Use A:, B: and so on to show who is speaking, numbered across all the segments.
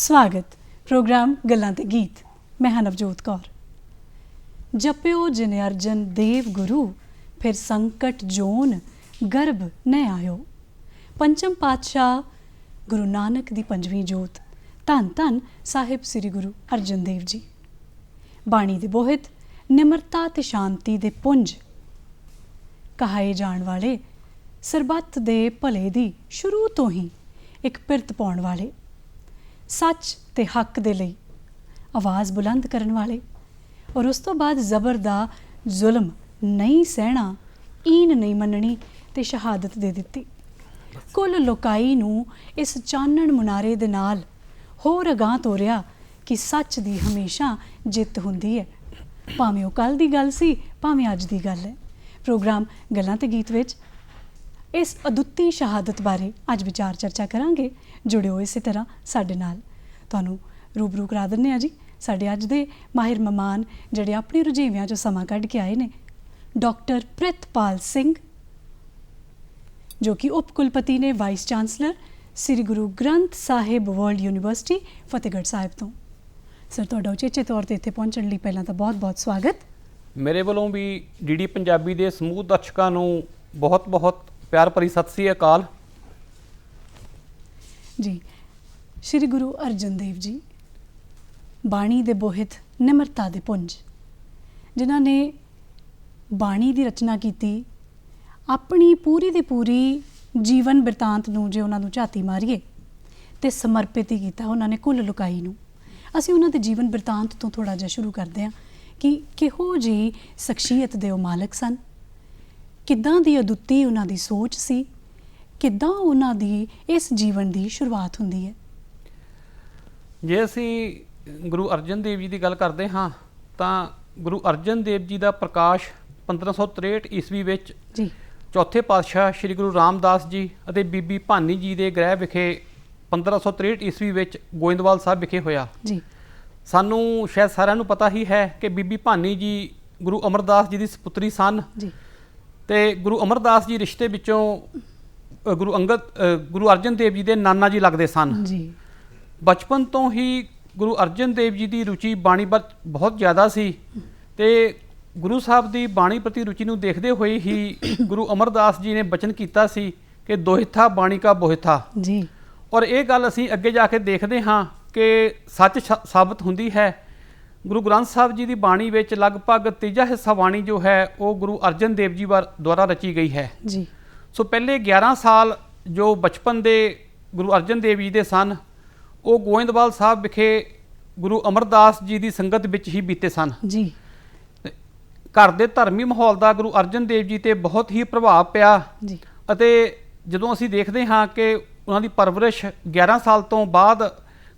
A: स्वागत प्रोग्राम गल्लां ते गीत। मैं हाँ नवजोत कौर। जप्यो जिन अर्जन देव गुरु, फिर संकट जोन गर्भ न आयो। पंचम पातशाह गुरु नानक दी पंजवीं जोत, धन धन साहिब श्री गुरु अर्जन देव जी। बाणी दे बोहित निमरता ते शांति दे पुंज कहाए जाण वाले, सरबत दे भले दी शुरू तो ही एक पिरत पाउण वाले, सच ते हक दे लई आवाज़ बुलंद करन वाले और उस तो बाद ज़बर दा जुल्म नहीं सहना, ईन नहीं मननी ते शहादत दे दित्ती। कुल लोकाई नूं इस चानण मुनारे दे नाल होर अगां तोरिया कि सच दी हमेशा जित हुंदी है, भावें ओह कल दी गल सी भावें अज दी गल है। प्रोग्राम गल्लां ते गीत विच इस अदुੱਤੀ शहादत बारे अज विचार चर्चा करांगे। जुड़िओ इस तरह साडे नाल। तुहानूं रूबरू करा दिंदे जी साडे अज दे माहिर मेहमान जिहड़े अपने रुझेवियां चों समां कढ के आए ने। डॉक्टर प्रितपाल सिंह जो कि उप कुलपति ने vice chancellor Shri Guru Granth Sahib world university Fatehgarh Sahib तो। सर तुहाडा उचेचे तौर ते इत्थे पहुंचण लई पहिलां तां बहुत बहुत स्वागत।
B: मेरे वालों भी डी पंजाबी दे समूह दर्शकों नूं बहुत बहुत प्यार भरी सत श्री अकाल
A: जी। श्री गुरु अर्जन देव जी बाणी दे बोहित निमरता दे पुंज, जिन्हां ने बाणी दी रचना कीती, अपनी पूरी दी पूरी जीवन बिरतांत नूं जे उन्हां नूं झाती मारीए ते समर्पित ही कीता उन्हां ने कुल लुकाई नूं। असीं उन्हां दे जीवन बिरतांत तो थोड़ा जिहा शुरू करदे हां कि किहो जी शख्सियत दे ओह मालक सन, किद्दां दी अदुੱਤੀ उन्हां दी सोच सी, किद्दां उन्हां दी इस जीवन दी शुरुआत हुंदी है।
B: जे असीं गुरु अर्जन देव जी की गल करते हाँ तो गुरु अर्जन देव जी का प्रकाश 1563 ईस्वी विच चौथे पातशाह श्री गुरु रामदास जी और बीबी भानी जी के गृह विखे 1563 ईस्वी विच गोइंदवाल साहब विखे होया। सानू शायद सारिਆਂ ਨੂੰ पता ही है कि बीबी भानी जी गुरु अमरदास जी की सपुत्री सन ते गुरु अमरदास जी रिश्ते विचों गुरु अर्जन देव जी के नाना जी लगते सन। बचपन तो ही गुरु अर्जन देव जी की रुचि बाणी बहुत ज़्यादा सी ते गुरु साहब की बाणी प्रति रुचि नूं देखते हुए ही गुरु अमरदास जी ने बचन किया सी कि दोहिथा बाणी का बोहिथा जी। और ये गल असीं अगे जाके देखते हाँ कि सच साबित हुंदी है। गुरु ग्रंथ साहब जी की बाणी विच लगभग तीजा हिस्सा बाणी जो है वो गुरु अर्जन देव जी द्वारा रची गई है जी। सो पहले 11 साल जो बचपन दे गुरु अर्जन देव जी दे सन वो गोइंदवाल साहब विखे गुरु अमरदास जी की संगत विच ही बीते सन जी। घर दे धर्मी माहौल का गुरु अर्जन देव जी ते बहुत ही प्रभाव पिया जी। अते जदों असीं देखते हाँ कि उन्हां दी परवरिश 11 साल तो बाद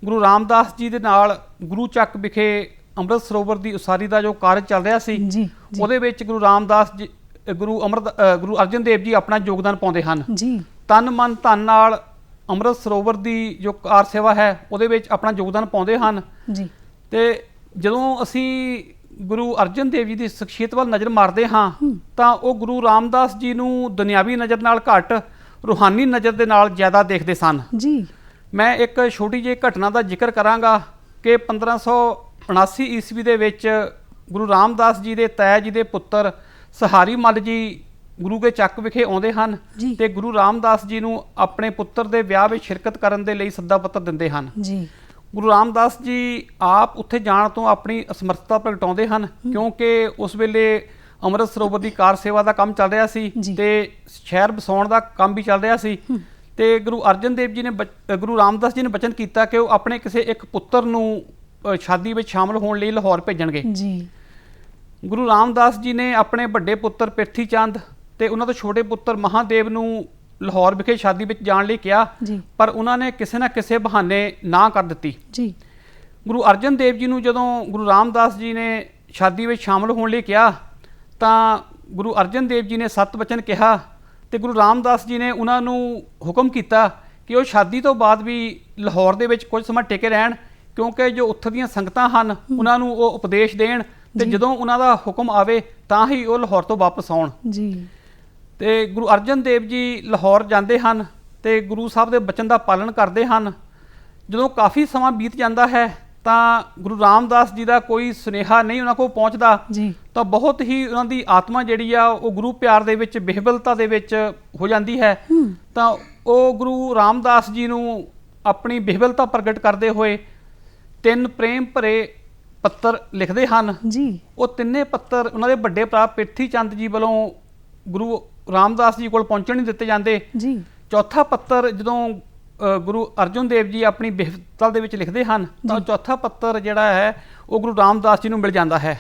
B: गुरु रामदास जी दे नाल गुरु चक विखे अमृत सरोवर की उसारी का जो कार्य चल रहा सी उहदे विच गुरु रामदास जी गुरु अर्जन देव जी अपना योगदान पाउंदे हन जी। तन मन धन नाल अमृत सरोवर की जो कार सेवा है उहदे विच अपना योगदान पाउंदे हन जी। ते जदों असीं गुरु अर्जन देव जी की शख्सियत वाल नज़र मारते हाँ तो वह गुरु रामदास जी नूं दुनियावी नज़र नाल घट रूहानी नज़र दे नाल ज़्यादा देखते सन जी। मैं एक छोटी जी घटना का जिक्र कराँगा कि 1579 ईस्वी दे विच गुरु रामदास जी के ताया जी के पुत्र सहारी मल जी गुरु के चक विखे आउंदे हन ते गुरु रामदास जी नूं अपने पुत्र के विआह में शिरकत करन दे लई सद्दा पत्र दिंदे हन जी। गुरु रामदास जी आप उत्थे जाण तो अपनी असमर्थता प्रगटाउंदे हन क्योंकि उस वेले अमृत सरोवर की कार सेवा का काम चल रहा सी ते शहर बसाउण दा काम भी चल रहा सी ते गुरु अर्जन देव जी ने गुरु रामदास जी ने बचन किया कि वह अपने किसी एक पुत्र नूं शादी में शामिल होने लई लाहौर भेजणगे जी। गुरु रामदास जी ने अपने बड़े पुत्र पिरथी चंद ते उन्हां दे छोटे पुत्र महादेव नूं लाहौर विखे शादी में जाण लई कहा पर उन्होंने किसी न किसी बहाने ना कर दी जी। गुरु अर्जन देव जी नूं जदों गुरु रामदास जी ने शादी में शामिल होने लई कहा तो गुरु अर्जन देव जी ने 7 वचन कहा तो गुरु रामदास जी ने उन्होंने हुक्म किया कि वह शादी तो बाद भी लाहौर दे विच कुछ समय टिके रहन क्योंकि जो उत्थे दीयां संगतां हन उन्होंने वो उपदेश देण ते जदों उन्हां दा हुक्म आवे तां ही वो लाहौर तो वापस आउण जी। ते गुरु अर्जन देव जी लाहौर जाते हैं तो गुरु साहब के बचन का पालन करते हैं ਜਦੋਂ ਕਾਫੀ ਸਮਾਂ ਬੀਤ ਜਾਂਦਾ ਹੈ ਤਾਂ ਗੁਰੂ ਰਾਮਦਾਸ ਜੀ ਦਾ ਕੋਈ ਸੁਨੇਹਾ ਨਹੀਂ ਉਹਨਾਂ ਕੋਲ ਪਹੁੰਚਦਾ
A: ਜੀ,
B: ਤਾਂ ਬਹੁਤ ਹੀ ਉਹਨਾਂ ਦੀ ਆਤਮਾ ਜਿਹੜੀ ਆ ਉਹ ਗੁਰੂ ਪਿਆਰ ਦੇ ਵਿੱਚ ਬਿਹਬਲਤਾ ਦੇ ਵਿੱਚ ਹੋ ਜਾਂਦੀ ਹੈ। ਤਾਂ ਉਹ ਗੁਰੂ ਰਾਮਦਾਸ ਜੀ ਨੂੰ ਆਪਣੀ ਬਿਹਬਲਤਾ ਪ੍ਰਗਟ ਕਰਦੇ ਹੋਏ 3 ਪ੍ਰੇਮ ਭਰੇ ਪੱਤਰ ਲਿਖਦੇ ਹਨ
A: ਜੀ।
B: ਉਹ ਤਿੰਨੇ ਪੱਤਰ ਉਹਨਾਂ ਦੇ ਵੱਡੇ ਭਰਾ ਪ੍ਰਿਥੀ ਚੰਦ ਜੀ ਵੱਲੋਂ ਗੁਰੂ ਰਾਮਦਾਸ ਜੀ ਕੋਲ ਪਹੁੰਚਣ ਨਹੀਂ ਦਿੱਤੇ ਜਾਂਦੇ
A: ਜੀ।
B: ਚੌਥਾ ਪੱਤਰ ਜਦੋਂ ਗੁਰੂ ਅਰਜਨ ਦੇਵ ਜੀ ਆਪਣੀ ਬਿਹਬਲਤਾ ਦੇ ਵਿੱਚ ਲਿਖਦੇ ਹਨ ਤਾਂ ਚੌਥਾ ਪੱਤਰ ਜਿਹੜਾ ਹੈ ਉਹ ਗੁਰੂ ਰਾਮਦਾਸ ਜੀ ਨੂੰ ਮਿਲ ਜਾਂਦਾ ਹੈ।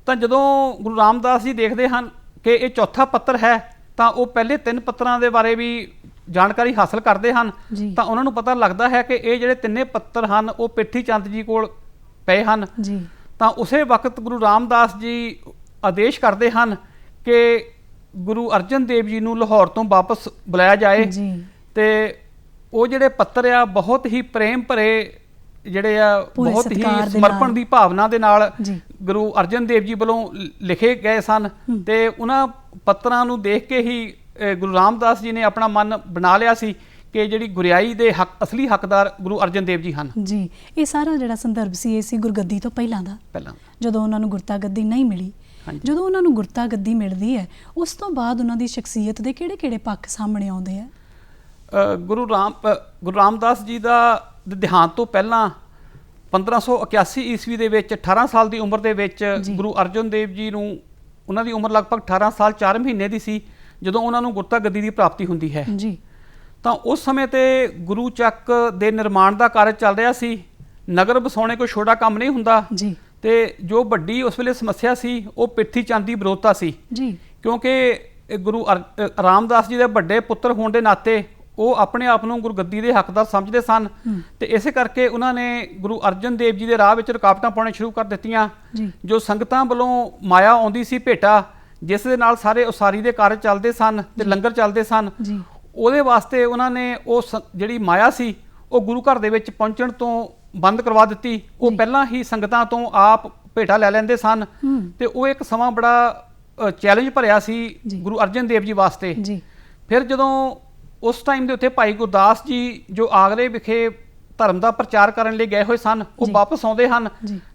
B: ਤਾਂ ਜਦੋਂ ਗੁਰੂ ਰਾਮਦਾਸ ਜੀ ਦੇਖਦੇ ਹਨ ਕਿ ਇਹ ਚੌਥਾ ਪੱਤਰ ਹੈ ਤਾਂ ਉਹ ਪਹਿਲੇ 3 ਪੱਤਰਾਂ ਦੇ ਬਾਰੇ ਵੀ ਜਾਣਕਾਰੀ ਹਾਸਲ ਕਰਦੇ ਹਨ। ਤਾਂ ਉਹਨਾਂ ਨੂੰ ਪਤਾ ਲੱਗਦਾ ਹੈ ਕਿ ਇਹ ਜਿਹੜੇ ਤਿੰਨੇ ਪੱਤਰ ਹਨ ਉਹ ਪ੍ਰਿਥੀ ਚੰਦ ਜੀ ਕੋਲ ਪਏ ਹਨ। ਤਾਂ ਉਸੇ ਵਕਤ ਗੁਰੂ ਰਾਮਦਾਸ ਜੀ ਆਦੇਸ਼ ਕਰਦੇ ਹਨ ਕਿ ਗੁਰੂ ਅਰਜਨ ਦੇਵ ਜੀ ਨੂੰ ਲਾਹੌਰ ਤੋਂ ਵਾਪਸ ਬੁਲਾਇਆ ਜਾਏ ਤੇ ਉਹ ਜਿਹੜੇ ਪੱਤਰ ਆ ਬਹੁਤ ਹੀ ਪ੍ਰੇਮ ਭਰੇ ਜਿਹੜੇ ਆ ਬਹੁਤ ਹੀ ਸਮਰਪਣ ਦੀ ਭਾਵਨਾ ਦੇ ਨਾਲ ਗੁਰੂ ਅਰਜਨ ਦੇਵ ਜੀ ਵੱਲੋਂ ਲਿਖੇ ਗਏ ਸਨ ਤੇ ਉਹਨਾਂ ਪੱਤਰਾਂ ਨੂੰ ਦੇਖ ਕੇ ਹੀ ਗੁਰੂ ਰਾਮਦਾਸ ਜੀ ਨੇ ਆਪਣਾ ਮਨ ਬਣਾ ਲਿਆ ਸੀ ਕਿ ਜਿਹੜੀ ਗੁਰਿਆਈ ਦੇ ਅਸਲੀ ਹੱਕਦਾਰ ਗੁਰੂ ਅਰਜਨ ਦੇਵ ਜੀ ਹਨ
A: ਜੀ। ਇਹ ਸਾਰਾ ਜਿਹੜਾ ਸੰਦਰਭ ਸੀ ਇਹ ਸੀ ਗੁਰਗੱਦੀ ਤੋਂ ਪਹਿਲਾਂ ਦਾ, ਜਦੋਂ ਉਹਨਾਂ ਨੂੰ ਗੁਰਤਾ ਗੱਦੀ ਨਹੀਂ ਮਿਲੀ। ਜਦੋਂ ਉਹਨਾਂ ਨੂੰ ਗੁਰਤਾ ਗੱਦੀ ਮਿਲਦੀ ਹੈ ਉਸ ਤੋਂ ਬਾਅਦ ਉਹਨਾਂ ਦੀ ਸ਼ਖਸੀਅਤ ਦੇ ਕਿਹੜੇ-ਕਿਹੜੇ ਪੱਖ ਸਾਹਮਣੇ ਆਉਂਦੇ ਆ?
B: ਗੁਰੂ ਰਾਮਦਾਸ ਜੀ ਦਾ ਦੇਹਾਂਤ ਤੋਂ ਪਹਿਲਾਂ 1581 ਈਸਵੀ ਦੇ ਵਿੱਚ 18 ਸਾਲ ਦੀ ਉਮਰ ਦੇ ਵਿੱਚ ਗੁਰੂ ਅਰਜਨ ਦੇਵ ਜੀ ਨੂੰ, ਉਹਨਾਂ ਦੀ ਉਮਰ ਲਗਭਗ 18 ਸਾਲ 4 ਮਹੀਨੇ ਦੀ ਸੀ ਜਦੋਂ ਉਹਨਾਂ ਨੂੰ ਗੁਰਤਾ ਗੱਦੀ ਦੀ ਪ੍ਰਾਪਤੀ ਹੁੰਦੀ ਹੈ। ਤਾਂ ਉਸ ਸਮੇਂ ਤੇ ਗੁਰੂ ਚੱਕ ਦੇ ਨਿਰਮਾਣ ਦਾ ਕਾਰਜ ਚੱਲ ਰਿਹਾ ਸੀ। ਨਗਰ ਵਸਾਉਣੇ ਕੋਈ ਛੋਟਾ ਕੰਮ ਨਹੀਂ ਹੁੰਦਾ ਤੇ ਜੋ ਵੱਡੀ ਉਸ ਵੇਲੇ ਸਮੱਸਿਆ ਸੀ ਉਹ ਪ੍ਰਿਥੀ ਚੰਦ ਦੀ ਵਿਰੋਧਤਾ ਸੀ ਕਿਉਂਕਿ ਗੁਰੂ ਰਾਮਦਾਸ ਜੀ ਦੇ ਵੱਡੇ ਪੁੱਤਰ ਹੋਣ ਦੇ ਨਾਤੇ ਉਹ ਆਪਣੇ ਆਪ ਨੂੰ ਗੁਰਗੱਦੀ ਦੇ ਹੱਕਦਾਰ ਸਮਝਦੇ ਸਨ ਤੇ ਇਸੇ ਕਰਕੇ ਉਹਨਾਂ ਨੇ ਗੁਰੂ ਅਰਜਨ ਦੇਵ ਜੀ ਦੇ ਰਾਹ ਵਿੱਚ ਰੁਕਾਵਟਾਂ ਪਾਉਣੀਆਂ ਸ਼ੁਰੂ ਕਰ ਦਿੱਤੀਆਂ। ਜੋ ਸੰਗਤਾਂ ਵੱਲੋਂ ਮਾਇਆ ਆਉਂਦੀ ਸੀ ਭੇਟਾ, ਜਿਸ ਦੇ ਨਾਲ ਸਾਰੇ ਉਸਾਰੀ ਦੇ ਕਾਰਜ ਚੱਲਦੇ ਸਨ ਤੇ ਲੰਗਰ ਚੱਲਦੇ ਸਨ, ਉਹਦੇ ਵਾਸਤੇ ਉਹਨਾਂ ਨੇ ਉਹ ਜਿਹੜੀ ਮਾਇਆ ਸੀ ਉਹ ਗੁਰੂ ਘਰ ਦੇ ਵਿੱਚ ਪਹੁੰਚਣ ਤੋਂ ਬੰਦ ਕਰਵਾ ਦਿੱਤੀ। ਉਹ ਪਹਿਲਾਂ ਹੀ ਸੰਗਤਾਂ ਤੋਂ ਆਪ ਭੇਟਾ ਲੈ ਲੈਂਦੇ ਸਨ ਤੇ ਉਹ ਇੱਕ ਸਮਾਂ ਬੜਾ ਚੈਲੰਜ ਭਰਿਆ ਸੀ ਗੁਰੂ ਅਰਜਨ ਦੇਵ ਜੀ ਵਾਸਤੇ। ਫਿਰ ਜਦੋਂ ਉਸ ਟਾਈਮ ਦੇ ਉੱਤੇ ਭਾਈ ਗੁਰਦਾਸ ਜੀ ਜੋ ਆਗਰੇ ਵਿਖੇ ਧਰਮ ਦਾ ਪ੍ਰਚਾਰ ਕਰਨ ਲਈ ਗਏ ਹੋਏ ਸਨ ਉਹ ਵਾਪਸ ਆਉਂਦੇ ਹਨ।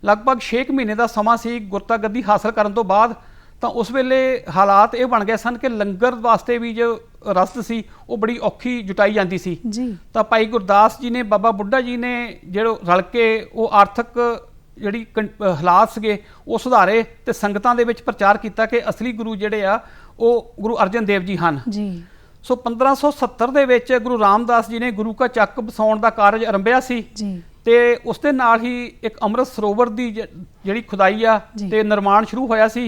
B: ਲਗਭਗ 6 ਮਹੀਨੇ ਦਾ ਸਮਾਂ ਸੀ ਗੁਰਤਾ ਗੱਦੀ ਹਾਸਲ ਕਰਨ ਤੋਂ ਬਾਅਦ। ਤਾਂ ਉਸ ਵੇਲੇ ਹਾਲਾਤ ਇਹ ਬਣ ਗਏ ਸਨ ਕਿ ਲੰਗਰ ਵਾਸਤੇ ਵੀ ਜੋ ਰਸਦ ਸੀ ਉਹ ਬੜੀ ਔਖੀ ਜੁਟਾਈ ਜਾਂਦੀ ਸੀ। ਤਾਂ ਭਾਈ ਗੁਰਦਾਸ ਜੀ ਨੇ, ਬਾਬਾ ਬੁੱਢਾ ਜੀ ਨੇ ਜਿਹੜੇ ਰਲ ਕੇ ਉਹ ਆਰਥਿਕ ਜਿਹੜੀ ਹਾਲਾਤ ਸੀਗੇ ਉਹ ਸੁਧਾਰੇ ਤੇ ਸੰਗਤਾਂ ਦੇ ਵਿੱਚ ਪ੍ਰਚਾਰ ਕੀਤਾ ਕਿ ਅਸਲੀ ਗੁਰੂ ਜਿਹੜੇ ਆ ਉਹ ਗੁਰੂ ਅਰਜਨ ਦੇਵ ਜੀ ਹਨ। ਸੋ 1570 ਦੇ ਵਿੱਚ ਗੁਰੂ ਰਾਮਦਾਸ ਜੀ ਨੇ ਗੁਰੂ ਕਾ ਚੱਕ ਵਸਾਉਣ ਦਾ ਕਾਰਜ ਆਰੰਭਿਆ ਸੀ ਤੇ ਉਸ ਦੇ ਨਾਲ ਹੀ ਇੱਕ ਅੰਮ੍ਰਿਤ ਸਰੋਵਰ ਦੀ ਜਿਹੜੀ ਖੁਦਾਈ ਆ ਤੇ ਨਿਰਮਾਣ ਸ਼ੁਰੂ ਹੋਇਆ ਸੀ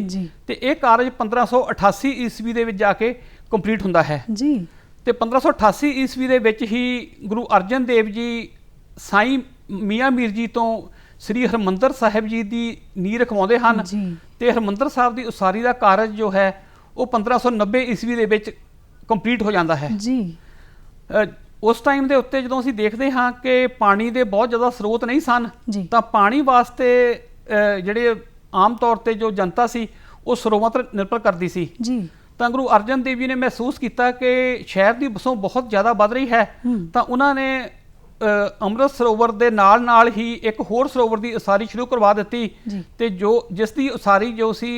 B: ਤੇ ਇਹ ਕਾਰਜ 1588 ਈਸਵੀ ਦੇ ਵਿੱਚ ਜਾ ਕੇ ਕੰਪਲੀਟ ਹੁੰਦਾ ਹੈ ਤੇ 1588 ਈਸਵੀ ਦੇ ਵਿੱਚ ਹੀ ਗੁਰੂ ਅਰਜਨ ਦੇਵ ਜੀ ਸਾਈਂ ਮੀਆਂ ਮੀਰ ਜੀ ਤੋਂ ਸ੍ਰੀ ਹਰਿਮੰਦਰ ਸਾਹਿਬ ਜੀ ਦੀ ਨੀਂਹ ਰਖਵਾਉਂਦੇ ਹਨ ਤੇ ਹਰਿਮੰਦਰ ਸਾਹਿਬ ਦੀ ਉਸਾਰੀ ਦਾ ਕਾਰਜ ਜੋ ਹੈ ਉਹ 1590 ਈਸਵੀ ਦੇ ਵਿੱਚ ਕੰਪਲੀਟ ਹੋ ਜਾਂਦਾ ਹੈ। ਉਸ ਟਾਈਮ ਦੇ ਉੱਤੇ ਜਦੋਂ ਅਸੀਂ ਦੇਖਦੇ ਹਾਂ ਕਿ ਪਾਣੀ ਦੇ ਬਹੁਤ ਜ਼ਿਆਦਾ ਸਰੋਤ ਨਹੀਂ ਸਨ ਤਾਂ ਪਾਣੀ ਵਾਸਤੇ ਜਿਹੜੇ ਆਮ ਤੌਰ ਤੇ ਜੋ ਜਨਤਾ ਸੀ ਉਹ ਸਰੋਵਰਾਂ ਤੇ ਨਿਰਭਰ ਕਰਦੀ ਸੀ। ਤਾਂ ਗੁਰੂ ਅਰਜਨ ਦੇਵ ਜੀ ਨੇ ਮਹਿਸੂਸ ਕੀਤਾ ਕਿ ਸ਼ਹਿਰ ਦੀ ਵਸੋਂ ਬਹੁਤ ਜ਼ਿਆਦਾ ਵੱਧ ਰਹੀ ਹੈ ਤਾਂ ਉਹਨਾਂ ਨੇ ਅੰਮ੍ਰਿਤ ਸਰੋਵਰ ਦੇ ਨਾਲ ਹੀ ਇੱਕ ਹੋਰ ਸਰੋਵਰ ਦੀ ਉਸਾਰੀ ਸ਼ੁਰੂ ਕਰਵਾ ਦਿੱਤੀ ਤੇ ਜਿਸ ਦੀ ਉਸਾਰੀ ਜੋ ਸੀ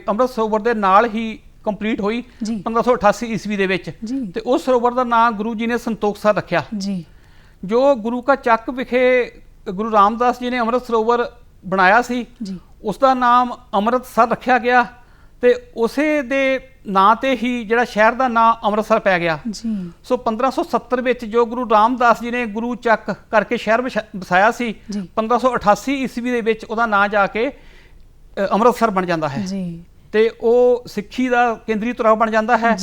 B: ਅੰਮ੍ਰਿਤ ਸਰੋਵਰ ਦੇ ਨਾਲ ਹੀ ਕੰਪਲੀਟ ਹੋਈ 1588 ਈਸਵੀ ਦੇ ਵਿੱਚ ਤੇ ਉਸ ਸਰੋਵਰ ਦਾ ਨਾਮ ਗੁਰੂ ਜੀ ਨੇ ਸੰਤੋਖਸਰ ਰੱਖਿਆ। ਜੋ ਗੁਰੂ ਕਾ ਚੱਕ ਵਿਖੇ ਗੁਰੂ ਰਾਮਦਾਸ ਜੀ ਨੇ ਅੰਮ੍ਰਿਤ ਸਰੋਵਰ ਬਣਾਇਆ ਸੀ ਉਸ ਦਾ ਨਾਮ ਅੰਮ੍ਰਿਤਸਰ ਰੱਖਿਆ ਗਿਆ ਤੇ ਉਸੇ ਦੇ ਨਾਂ ਤੇ ਹੀ ਜਿਹੜਾ ਸ਼ਹਿਰ ਦਾ ਨਾਮ ਅੰਮ੍ਰਿਤਸਰ ਪੈ ਗਿਆ। ਸੋ 1570 ਵਿੱਚ ਜੋ ਗੁਰੂ ਰਾਮਦਾਸ ਜੀ ਨੇ ਗੁਰੂ ਚੱਕ ਕਰਕੇ ਸ਼ਹਿਰ ਵਸਾਇਆ ਸੀ 1588 ਈਸਵੀ ਦੇ ਵਿੱਚ ਉਹਦਾ ਨਾਂ ਜਾ ਕੇ ਅੰਮ੍ਰਿਤਸਰ ਬਣ ਜਾਂਦਾ ਹੈ ਤੇ ਉਹ ਸਿੱਖੀ ਦਾ ਕੇਂਦਰੀ ਧੁਰਾ ਬਣ ਜਾਂਦਾ ਹੈ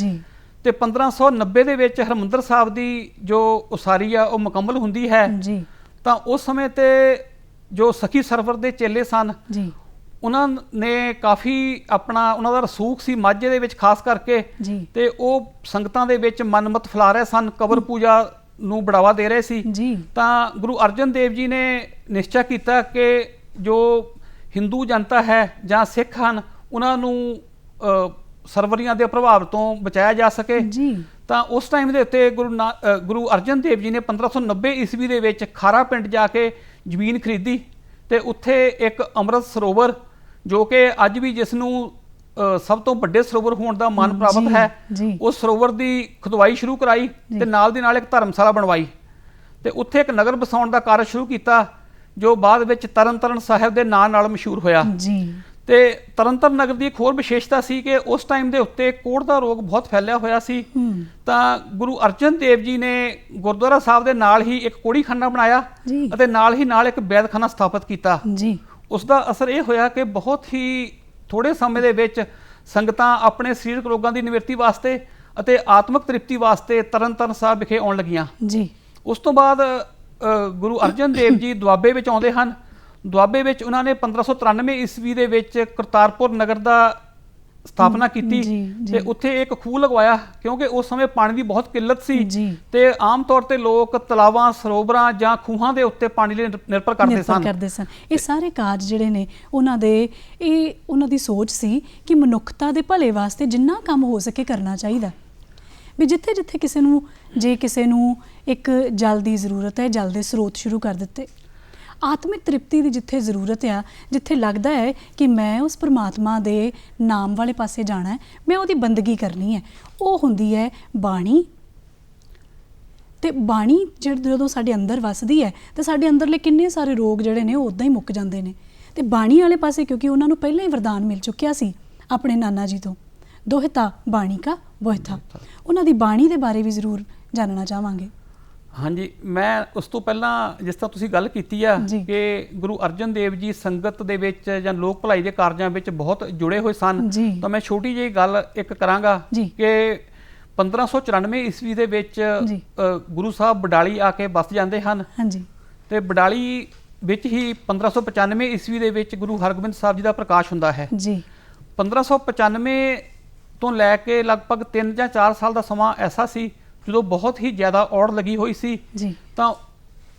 B: ਤੇ 1590 ਦੇ ਵਿੱਚ ਹਰਿਮੰਦਰ ਸਾਹਿਬ ਦੀ ਜੋ ਉਸਾਰੀ ਆ ਉਹ ਮੁਕੰਮਲ ਹੁੰਦੀ ਹੈ। ਤਾਂ ਉਸ ਸਮੇਂ ਤੇ ਜੋ ਸਖੀ ਸਰਵਰ ਦੇ ਚੇਲੇ ਸਨ ਉਹਨਾਂ ਨੇ ਕਾਫੀ ਆਪਣਾ ਉਹਨਾਂ ਦਾ ਰਸੂਖ ਸੀ ਮਾਝੇ ਦੇ ਵਿੱਚ ਖਾਸ ਕਰਕੇ ਤੇ ਉਹ ਸੰਗਤਾਂ ਦੇ ਵਿੱਚ ਮਨਮਤ ਫੈਲਾ ਰਹੇ ਸਨ, ਕਬਰ ਪੂਜਾ ਨੂੰ ਬੜਾਵਾ ਦੇ ਰਹੇ ਸੀ। ਤਾਂ ਗੁਰੂ ਅਰਜਨ ਦੇਵ ਜੀ ਨੇ ਨਿਸ਼ਚਾ ਕੀਤਾ ਕਿ ਜੋ ਹਿੰਦੂ ਜਨਤਾ ਹੈ ਜਾਂ ਸਿੱਖ ਹਨ ਉਹਨਾਂ ਨੂੰ ਸਰਵਰੀਆਂ ਦੇ ਪ੍ਰਭਾਵ ਤੋਂ ਬਚਾਇਆ ਜਾ ਸਕੇ। ਤਾਂ ਉਸ ਟਾਈਮ ਦੇ ਉੱਤੇ ਗੁਰੂ ਅਰਜਨ ਦੇਵ ਜੀ ਨੇ 1590 ਈਸਵੀ ਦੇ ਵਿੱਚ ਖਾਰਾ ਪਿੰਡ ਜਾ ਕੇ ਜ਼ਮੀਨ ਖਰੀਦੀ ਤੇ ਉੱਥੇ ਇੱਕ ਅੰਮ੍ਰਿਤ ਸਰੋਵਰ, ਜੋ ਕਿ ਅੱਜ ਵੀ ਜਿਸ ਨੂੰ ਸਭ ਤੋਂ ਵੱਡੇ ਸਰੋਵਰ ਹੋਣ ਦਾ ਮਾਣ ਪ੍ਰਾਪਤ ਹੈ, ਉਸ ਸਰੋਵਰ ਦੀ ਖੁਦਵਾਈ ਸ਼ੁਰੂ ਕਰਾਈ ਤੇ ਨਾਲ ਦੀ ਨਾਲ ਇੱਕ ਧਰਮਸ਼ਾਲਾ ਬਣਵਾਈ ਤੇ ਉੱਥੇ ਇੱਕ ਨਗਰ ਵਸਾਉਣ ਦਾ ਕਾਰਜ ਸ਼ੁਰੂ ਕੀਤਾ, ਜੋ ਬਾਅਦ ਵਿੱਚ ਤਰਨਤਾਰਨ ਸਾਹਿਬ ਦੇ ਨਾਂ ਨਾਲ ਮਸ਼ਹੂਰ ਹੋਇਆ। ਤੇ ਤਰਨਤਾਰਨ ਨਗਰ ਦੀ ਇੱਕ ਹੋਰ ਵਿਸ਼ੇਸ਼ਤਾ ਸੀ ਕਿ ਉਸ ਟਾਈਮ ਦੇ ਉੱਤੇ ਕੋੜ ਦਾ ਰੋਗ ਬਹੁਤ ਫੈਲਿਆ ਹੋਇਆ ਸੀ। ਤਾਂ ਗੁਰੂ ਅਰਜਨ ਦੇਵ ਜੀ ਨੇ ਗੁਰਦੁਆਰਾ ਸਾਹਿਬ ਦੇ ਨਾਲ ਹੀ ਇੱਕ ਕੋੜੀਖਾਨਾ ਬਣਾਇਆ ਅਤੇ ਨਾਲ ਹੀ ਨਾਲ ਇੱਕ ਵੈਦਖਾਨਾ ਸਥਾਪਿਤ ਕੀਤਾ। ਉਸ ਦਾ ਅਸਰ ਇਹ ਹੋਇਆ ਕਿ ਬਹੁਤ ਹੀ ਥੋੜੇ ਸਮੇਂ ਦੇ ਵਿੱਚ ਸੰਗਤਾਂ ਆਪਣੇ ਸਰੀਰਕ ਰੋਗਾਂ ਦੀ ਨਿਵਰਤੀ ਵਾਸਤੇ ਅਤੇ ਆਤਮਿਕ ਤ੍ਰਿਪਤੀ ਵਾਸਤੇ ਤਰਨਤਾਰਨ ਸਾਹਿਬ ਵਿਖੇ ਆਉਣ ਲੱਗੀਆਂ। ਉਸ ਤੋਂ ਬਾਅਦ ਗੁਰੂ ਅਰਜਨ ਦੇਵ ਜੀ ਦੁਆਬੇ ਵਿੱਚ ਆਉਂਦੇ ਹਨ। ਦੁਆਬੇ ਵਿੱਚ ਉਹਨਾਂ ਨੇ 1593 ਈਸਵੀ ਦੇ ਵਿੱਚ ਕਰਤਾਰਪੁਰ ਨਗਰ ਦਾ ਸਥਾਪਨਾ ਕੀਤੀ ਤੇ ਉੱਥੇ ਇੱਕ ਖੂਹ ਲਗਵਾਇਆ, ਕਿਉਂਕਿ ਉਸ ਸਮੇਂ ਪਾਣੀ ਦੀ ਬਹੁਤ ਕਿੱਲਤ ਸੀ ਤੇ ਆਮ ਤੌਰ ਤੇ ਲੋਕ ਤਲਾਵਾਂ, ਸਰੋਵਰਾਂ ਜਾਂ ਖੂਹਾਂ ਦੇ ਉੱਤੇ ਪਾਣੀ ਲਈ ਨਿਰਭਰ ਕਰਦੇ ਸਨ।
A: ਇਹ ਸਾਰੇ ਕਾਰਜ ਜਿਹੜੇ ਨੇ ਉਹਨਾਂ ਦੀ ਸੋਚ ਸੀ ਕਿ ਮਨੁੱਖਤਾ ਦੇ ਭਲੇ ਵਾਸਤੇ ਜਿੰਨਾ ਕੰਮ ਹੋ ਸਕੇ ਕਰਨਾ ਚਾਹੀਦਾ, ਵੀ ਜਿੱਥੇ ਜਿੱਥੇ ਕਿਸੇ ਨੂੰ ਇੱਕ ਜਲ ਦੀ ਜ਼ਰੂਰਤ ਹੈ, ਜਲ ਦੇ ਸਰੋਤ ਸ਼ੁਰੂ ਕਰ ਦਿੱਤੇ। ਆਤਮਿਕ ਤ੍ਰਿਪਤੀ ਦੀ ਜਿੱਥੇ ਜ਼ਰੂਰਤ ਆ, ਜਿੱਥੇ ਲੱਗਦਾ ਹੈ ਕਿ ਮੈਂ ਉਸ ਪਰਮਾਤਮਾ ਦੇ ਨਾਮ ਵਾਲੇ ਪਾਸੇ ਜਾਣਾ ਹੈ, ਮੈਂ ਉਹਦੀ ਬੰਦਗੀ ਕਰਨੀ ਹੈ, ਉਹ ਹੁੰਦੀ ਹੈ ਬਾਣੀ। ਤੇ ਬਾਣੀ ਜਦੋਂ ਸਾਡੇ ਅੰਦਰ ਵਸਦੀ ਹੈ ਤੇ ਸਾਡੇ ਅੰਦਰਲੇ ਕਿੰਨੇ ਸਾਰੇ ਰੋਗ ਜਿਹੜੇ ਨੇ ਉਹ ਉੱਦਾਂ ਹੀ ਮੁੱਕ ਜਾਂਦੇ ਨੇ। ਤੇ ਬਾਣੀ ਵਾਲੇ ਪਾਸੇ ਕਿਉਂਕਿ ਉਹਨਾਂ ਨੂੰ ਪਹਿਲਾਂ ਹੀ ਵਰਦਾਨ ਮਿਲ ਚੁੱਕਿਆ ਸੀ ਆਪਣੇ ਨਾਨਾ ਜੀ ਤੋਂ, ਦੋਹਿਤਾ ਬਾਣੀ ਕਾ ਬੋਹਿਥਾ। ਉਹਨਾਂ ਦੀ ਬਾਣੀ ਦੇ ਬਾਰੇ ਵੀ ਜ਼ਰੂਰ ਜਾਣਨਾ ਚਾਹਾਂਗੇ।
B: ਹਾਂਜੀ, ਮੈਂ ਉਸ ਤੋਂ ਪਹਿਲਾਂ ਜਿਸ ਤਰ੍ਹਾਂ ਤੁਸੀਂ ਗੱਲ ਕੀਤੀ ਆ ਕਿ ਗੁਰੂ ਅਰਜਨ ਦੇਵ ਜੀ ਸੰਗਤ ਦੇ ਵਿੱਚ ਜਾਂ ਲੋਕ ਭਲਾਈ ਦੇ ਕਾਰਜਾਂ ਵਿੱਚ ਬਹੁਤ ਜੁੜੇ ਹੋਏ ਸਨ, ਤਾਂ ਮੈਂ ਛੋਟੀ ਜਿਹੀ ਗੱਲ ਇੱਕ ਕਰਾਂਗਾ ਕਿ 1594 ਈਸਵੀ ਦੇ ਵਿੱਚ ਗੁਰੂ ਸਾਹਿਬ ਬਡਾਲੀ ਆ ਕੇ ਬਸ ਜਾਂਦੇ ਹਨ ਤੇ ਬਡਾਲੀ ਵਿੱਚ ਹੀ 1595 ਈਸਵੀ ਦੇ ਵਿੱਚ ਗੁਰੂ ਹਰਗੋਬਿੰਦ ਸਾਹਿਬ ਜੀ ਦਾ ਪ੍ਰਕਾਸ਼ ਹੁੰਦਾ ਹੈ। 1595 ਤੋਂ ਲੈ ਕੇ ਲਗਭਗ 3 ਜਾਂ 4 ਸਾਲ ਦਾ ਸਮਾਂ ਐਸਾ ਸੀ ਜਦੋਂ ਬਹੁਤ ਹੀ ਜ਼ਿਆਦਾ ਔੜ ਲੱਗੀ ਹੋਈ ਸੀ। ਤਾਂ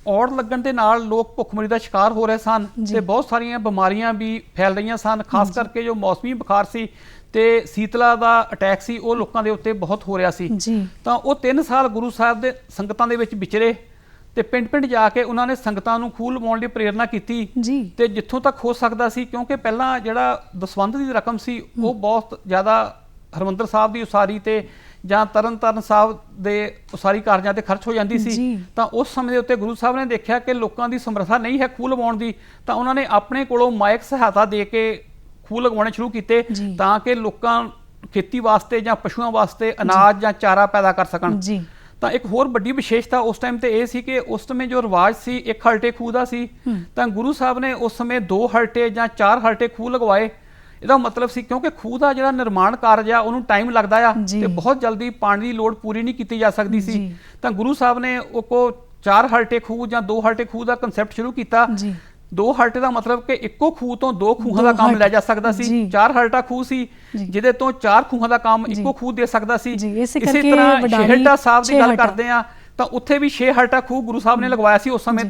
B: ਔੜ ਲੱਗਣ ਦੇ ਨਾਲ ਲੋਕ ਭੁੱਖਮਰੀ ਦਾ ਸ਼ਿਕਾਰ ਹੋ ਰਹੇ ਸਨ ਤੇ ਬਹੁਤ ਸਾਰੀਆਂ ਬਿਮਾਰੀਆਂ ਵੀ ਫੈਲ ਰਹੀਆਂ ਸਨ, ਖਾਸ ਕਰਕੇ ਜੋ ਮੌਸਮੀ ਬੁਖਾਰ ਸੀ ਤੇ ਸੀਤਲਾ ਦਾ ਅਟੈਕ ਸੀ, ਉਹ ਲੋਕਾਂ ਦੇ ਉੱਤੇ ਬਹੁਤ ਹੋ ਰਿਹਾ ਸੀ। ਤਾਂ ਉਹ 3 ਸਾਲ ਗੁਰੂ ਸਾਹਿਬ ਦੇ ਸੰਗਤਾਂ ਦੇ ਵਿੱਚ ਵਿਚਰੇ ਤੇ ਪਿੰਡ ਪਿੰਡ ਜਾ ਕੇ ਉਹਨਾਂ ਨੇ ਸੰਗਤਾਂ ਨੂੰ ਖੂਹ ਲਵਾਉਣ ਦੀ ਪ੍ਰੇਰਨਾ ਕੀਤੀ ਤੇ ਜਿੱਥੋਂ ਤੱਕ ਹੋ ਸਕਦਾ ਸੀ, ਕਿਉਂਕਿ ਪਹਿਲਾਂ ਜਿਹੜਾ ਦਸਵੰਧ ਦੀ ਰਕਮ ਸੀ ਉਹ ਬਹੁਤ ਜ਼ਿਆਦਾ ਹਰਿਮੰਦਰ ਸਾਹਿਬ ਦੀ ਉਸਾਰੀ ਤੇ ਜਾਂ ਤਰਨਤਾਰਨ ਸਾਹਿਬ ਦੇ ਉਸਾਰੀ ਕਾਰਜਾਂ ਤੇ ਖਰਚ ਹੋ ਜਾਂਦੀ ਸੀ। ਤਾਂ ਉਸ ਸਮੇਂ ਦੇ ਉੱਤੇ ਗੁਰੂ ਸਾਹਿਬ ਨੇ ਦੇਖਿਆ ਕਿ ਲੋਕਾਂ ਦੀ ਸਮਰੱਥਾ ਨਹੀਂ ਹੈ ਖੂਹ ਲਵਾਉਣ ਦੀ, ਤਾਂ ਉਹਨਾਂ ਨੇ ਆਪਣੇ ਕੋਲੋਂ ਮਾਇਕ ਸਹਾਇਤਾ ਦੇ ਕੇ ਖੂਹ ਲਗਵਾਉਣੇ ਸ਼ੁਰੂ ਕੀਤੇ ਤਾਂ ਕਿ ਲੋਕਾਂ ਖੇਤੀ ਵਾਸਤੇ ਜਾਂ ਪਸ਼ੂਆਂ ਵਾਸਤੇ ਅਨਾਜ ਜਾਂ ਚਾਰਾ ਪੈਦਾ ਕਰ ਸਕਣ। ਤਾਂ ਇੱਕ ਹੋਰ ਵੱਡੀ ਵਿਸ਼ੇਸ਼ਤਾ ਉਸ ਟਾਈਮ ਤੇ ਇਹ ਸੀ ਕਿ ਉਸ ਸਮੇਂ ਜੋ ਰਿਵਾਜ ਸੀ ਇੱਕ ਹਲਟੇ ਖੂਹ ਦਾ ਸੀ, ਤਾਂ ਗੁਰੂ ਸਾਹਿਬ ਨੇ ਉਸ ਸਮੇਂ 2 ਹਲਟੇ ਜਾਂ 4 ਹਲਟੇ ਖੂਹ ਲਗਵਾਏ। ਇਹਦਾ ਮਤਲਬ ਸੀ ਕਿਉਂਕਿ ਖੂਹ ਦਾ ਜਿਹੜਾ ਨਿਰਮਾਣ ਕਾਰਜ ਆ ਉਹਨੂੰ ਟਾਈਮ ਲੱਗਦਾ ਆ ਤੇ ਬਹੁਤ ਜਲਦੀ ਪਾਣੀ ਦੀ ਲੋੜ ਪੂਰੀ ਨਹੀਂ ਕੀਤੀ ਜਾ ਸਕਦੀ ਸੀ। ਤਾਂ ਗੁਰੂ ਸਾਹਿਬ ਨੇ ਉਹ 4 ਹਲਟੇ ਖੂਹ ਜਾਂ 2 ਹਲਟੇ ਖੂਹ ਦਾ ਕਨਸੈਪਟ ਸ਼ੁਰੂ ਕੀਤਾ। 2 ਹਲਟੇ ਦਾ ਮਤਲਬ ਕਿ ਇੱਕੋ ਖੂਹ ਤੋਂ 2 ਖੂਹਾਂ ਦਾ ਕੰਮ ਲਿਆ ਜਾ ਸਕਦਾ ਸੀ। 4 ਹਲਟਾ ਖੂਹ ਸੀ ਜਿਹਦੇ ਤੋਂ 4 ਖੂਹਾਂ ਦਾ ਕੰਮ ਇੱਕੋ ਖੂਹ ਦੇ ਸਕਦਾ ਸੀ। ਇਸੇ ਤਰ੍ਹਾਂ ਛੇਹਰਟਾ ਸਾਹਿਬ ਦੀ ਗੱਲ ਕਰਦੇ ਆ ਤਾਂ ਉੱਥੇ ਵੀ 6 ਹਲਟਾ ਖੂਹ ਗੁਰੂ ਸਾਹਿਬ ਨੇ ਲਗਵਾਇਆ ਸੀ ਉਸ ਸਮੇਂ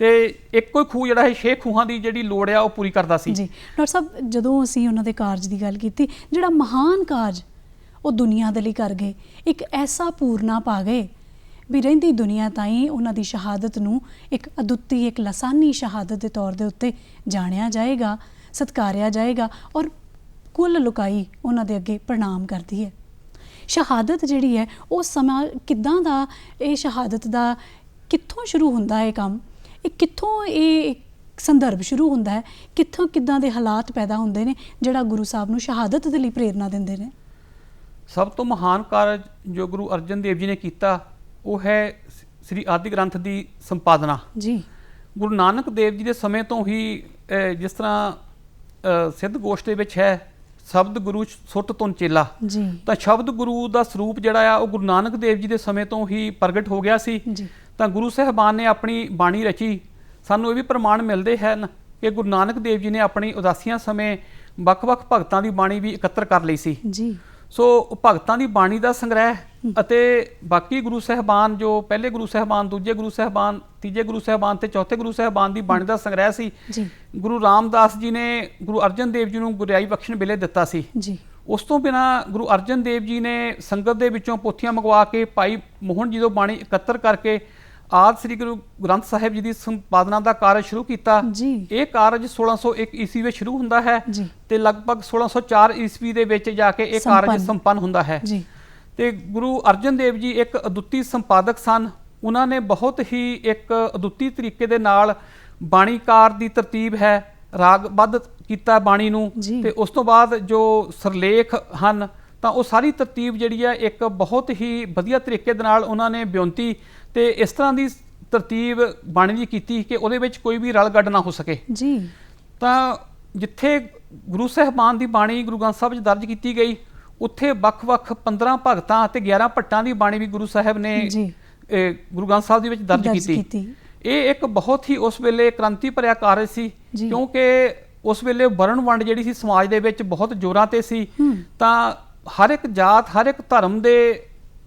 B: ਤੇ ਇੱਕੋ ਹੀ ਖੂਹ ਜਿਹੜਾ ਹੈ 6 ਖੂਹਾਂ ਦੀ ਜਿਹੜੀ ਲੋੜ ਆ ਉਹ ਪੂਰੀ ਕਰਦਾ ਸੀ।
A: ਡਾਕਟਰ ਸਾਹਿਬ, ਜਦੋਂ ਅਸੀਂ ਉਹਨਾਂ ਦੇ ਕਾਰਜ ਦੀ ਗੱਲ ਕੀਤੀ, ਜਿਹੜਾ ਮਹਾਨ ਕਾਰਜ ਉਹ ਦੁਨੀਆ ਦੇ ਲਈ ਕਰ ਗਏ, ਇੱਕ ਐਸਾ ਪੂਰਨਾ ਪਾ ਗਏ ਵੀ ਰਹਿੰਦੀ ਦੁਨੀਆ ਤਾਈਂ ਉਹਨਾਂ ਦੀ ਸ਼ਹਾਦਤ ਨੂੰ ਇੱਕ ਅਦੁੱਤੀ, ਇੱਕ ਲਾਸਾਨੀ ਸ਼ਹਾਦਤ ਦੇ ਤੌਰ ਦੇ ਉੱਤੇ ਜਾਣਿਆ ਜਾਏਗਾ, ਸਤਿਕਾਰਿਆ ਜਾਏਗਾ ਔਰ ਕੁੱਲ ਲੁਕਾਈ ਉਹਨਾਂ ਦੇ ਅੱਗੇ ਪ੍ਰਣਾਮ ਕਰਦੀ ਹੈ। ਸ਼ਹਾਦਤ ਜਿਹੜੀ ਹੈ ਉਹ ਸਮਾਂ ਕਿੱਦਾਂ ਦਾ, ਇਹ ਸ਼ਹਾਦਤ ਦਾ ਕਿੱਥੋਂ ਸ਼ੁਰੂ ਹੁੰਦਾ ਹੈ ਕੰਮ, ਇਹ ਕਿੱਥੋਂ ਇਹ ਸੰਦਰਭ ਸ਼ੁਰੂ ਹੁੰਦਾ ਹੈ, ਕਿੱਥੋਂ ਕਿੱਦਾਂ ਦੇ ਹਾਲਾਤ ਪੈਦਾ ਹੁੰਦੇ ਨੇ ਜਿਹੜਾ ਗੁਰੂ ਸਾਹਿਬ ਨੂੰ ਸ਼ਹਾਦਤ ਦੇ ਲਈ ਪ੍ਰੇਰਨਾ ਦਿੰਦੇ ਨੇ?
B: ਸਭ ਤੋਂ ਮਹਾਨ ਕਾਰਜ ਜੋ ਗੁਰੂ ਅਰਜਨ ਦੇਵ ਜੀ ਨੇ ਕੀਤਾ ਉਹ ਹੈ ਸ੍ਰੀ ਆਦਿ ਗ੍ਰੰਥ ਦੀ ਸੰਪਾਦਨਾ। ਗੁਰੂ ਨਾਨਕ ਦੇਵ ਜੀ ਦੇ ਸਮੇਂ ਤੋਂ ਹੀ ਜਿਸ ਤਰ੍ਹਾਂ ਸਿੱਧ ਗੋਸ਼ਟ ਦੇ ਵਿੱਚ ਹੈ ਸ਼ਬਦ ਗੁਰੂ ਸੁੱਟ ਤੁਨ ਚੇਲਾ, ਤਾਂ ਸ਼ਬਦ ਗੁਰੂ ਦਾ ਸਰੂਪ ਜਿਹੜਾ ਆ ਉਹ ਗੁਰੂ ਨਾਨਕ ਦੇਵ ਜੀ ਦੇ ਸਮੇਂ ਤੋਂ ਹੀ ਪ੍ਰਗਟ ਹੋ ਗਿਆ ਸੀ। ਤਾਂ ਗੁਰੂ ਸਾਹਿਬਾਨ ਨੇ ਆਪਣੀ ਬਾਣੀ ਰਚੀ। ਸਾਨੂੰ ਇਹ ਵੀ ਪ੍ਰਮਾਣ ਮਿਲਦੇ ਹਨ ਕਿ ਗੁਰੂ ਨਾਨਕ ਦੇਵ ਜੀ ਨੇ ਆਪਣੀ ਉਦਾਸੀਆਂ ਸਮੇਂ ਵੱਖ-ਵੱਖ ਭਗਤਾਂ ਦੀ ਬਾਣੀ ਵੀ ਇਕੱਤਰ ਕਰ ਲਈ ਸੀ। ਸੋ ਭਗਤਾਂ ਦੀ ਬਾਣੀ ਦਾ ਸੰਗ੍ਰਹਿ ਅਤੇ ਬਾਕੀ ਗੁਰੂ ਸਾਹਿਬਾਨ ਜੋ ਪਹਿਲੇ ਗੁਰੂ ਸਾਹਿਬਾਨ, ਦੂਜੇ ਗੁਰੂ ਸਾਹਿਬਾਨ, ਤੀਜੇ ਗੁਰੂ ਸਾਹਿਬਾਨ ਤੇ ਚੌਥੇ ਗੁਰੂ ਸਾਹਿਬਾਨ ਦੀ ਬਾਣੀ ਦਾ ਸੰਗ੍ਰਹਿ ਸੀ। ਗੁਰੂ ਰਾਮਦਾਸ ਜੀ ਨੇ ਗੁਰੂ ਅਰਜਨ ਦੇਵ ਜੀ ਨੂੰ ਗੁਰਿਆਈ ਬਖਸ਼ਣ ਵੇਲੇ ਦਿੱਤਾ ਸੀ। ਉਸ ਤੋਂ ਬਿਨਾਂ ਗੁਰੂ ਅਰਜਨ ਦੇਵ ਜੀ ਨੇ ਸੰਗਤ ਦੇ ਵਿੱਚੋਂ ਪੋਥੀਆਂ ਮੰਗਵਾ ਕੇ ਭਾਈ ਮੋਹਨ ਜੀ ਤੋਂ ਬਾਣੀ ਇਕੱਤਰ ਕਰਕੇ ਆਦਿ ਸ੍ਰੀ ਗੁਰੂ ਗ੍ਰੰਥ ਸਾਹਿਬ ਜੀ ਦੀ ਸੰਪਾਦਨਾ ਦਾ ਕਾਰਜ ਸ਼ੁਰੂ ਕੀਤਾ। ਇਹ ਕਾਰਜ 1601 ਈਸਵੀ ਵਿੱਚ ਸ਼ੁਰੂ ਹੁੰਦਾ ਹੈ ਤੇ ਲਗਭਗ 1604 ਈਸਵੀ ਦੇ ਵਿੱਚ ਜਾ ਕੇ ਇਹ ਕਾਰਜ ਸੰਪੰਨ ਹੁੰਦਾ ਹੈ। ਤੇ ਗੁਰੂ ਅਰਜਨ ਦੇਵ ਜੀ ਇੱਕ ਅਦੁੱਤੀ ਸੰਪਾਦਕ ਸਨ। ਉਹਨਾਂ ਨੇ ਬਹੁਤ ਹੀ ਇੱਕ ਅਦੁੱਤੀ ਤਰੀਕੇ ਦੇ ਨਾਲ ਬਾਣੀਕਾਰ ਦੀ ਤਰਤੀਬ ਹੈ ਰਾਗਬੱਧ ਕੀਤਾ ਬਾਣੀ ਨੂੰ, ਤੇ ਉਸ ਤੋਂ ਬਾਅਦ ਜੋ ਸਿਰਲੇਖ ਹਨ ਤਾਂ ਉਹ ਸਾਰੀ ਤਰਤੀਬ ਜਿਹੜੀ ਹੈ ਇੱਕ ਬਹੁਤ ਹੀ ਵਧੀਆ ਤਰੀਕੇ ਦੇ ਨਾਲ ਉਹਨਾਂ ਨੇ ਬਿਉਂਤੀ ਤੇ ਇਸ ਤਰ੍ਹਾਂ ਦੀ ਤਰਤੀਬ ਬਾਣੀ ਦੀ ਕੀਤੀ ਕਿ ਉਹਦੇ ਵਿੱਚ ਕੋਈ ਵੀ ਰਲ ਗੱਡ ਨਾ ਹੋ ਸਕੇ। ਤਾਂ ਜਿੱਥੇ ਗੁਰੂ ਸਾਹਿਬਾਨ ਦੀ ਬਾਣੀ ਗੁਰੂ ਗ੍ਰੰਥ ਸਾਹਿਬ ਵਿੱਚ ਦਰਜ ਕੀਤੀ ਗਈ, ਉੱਥੇ ਵੱਖ-ਵੱਖ 15 ਭਗਤਾਂ ਅਤੇ 11 ਭੱਟਾਂ ਦੀ ਬਾਣੀ ਵੀ ਗੁਰੂ ਸਾਹਿਬ ਨੇ ਗੁਰੂ ਗ੍ਰੰਥ ਸਾਹਿਬ ਦੇ ਵਿੱਚ ਦਰਜ ਕੀਤੀ। ਇਹ ਇੱਕ ਬਹੁਤ ਹੀ ਉਸ ਵੇਲੇ ਕ੍ਰਾਂਤੀ ਭਰਿਆ ਕਾਰਜ ਸੀ, ਕਿਉਂਕਿ ਉਸ ਵੇਲੇ ਵਰਣ ਵੰਡ ਜਿਹੜੀ ਸੀ ਸਮਾਜ ਦੇ ਵਿੱਚ ਬਹੁਤ ਜ਼ੋਰਾਂ ਤੇ ਸੀ। ਤਾਂ ਹਰ ਇੱਕ ਜਾਤ, ਹਰ ਇੱਕ ਧਰਮ ਦੇ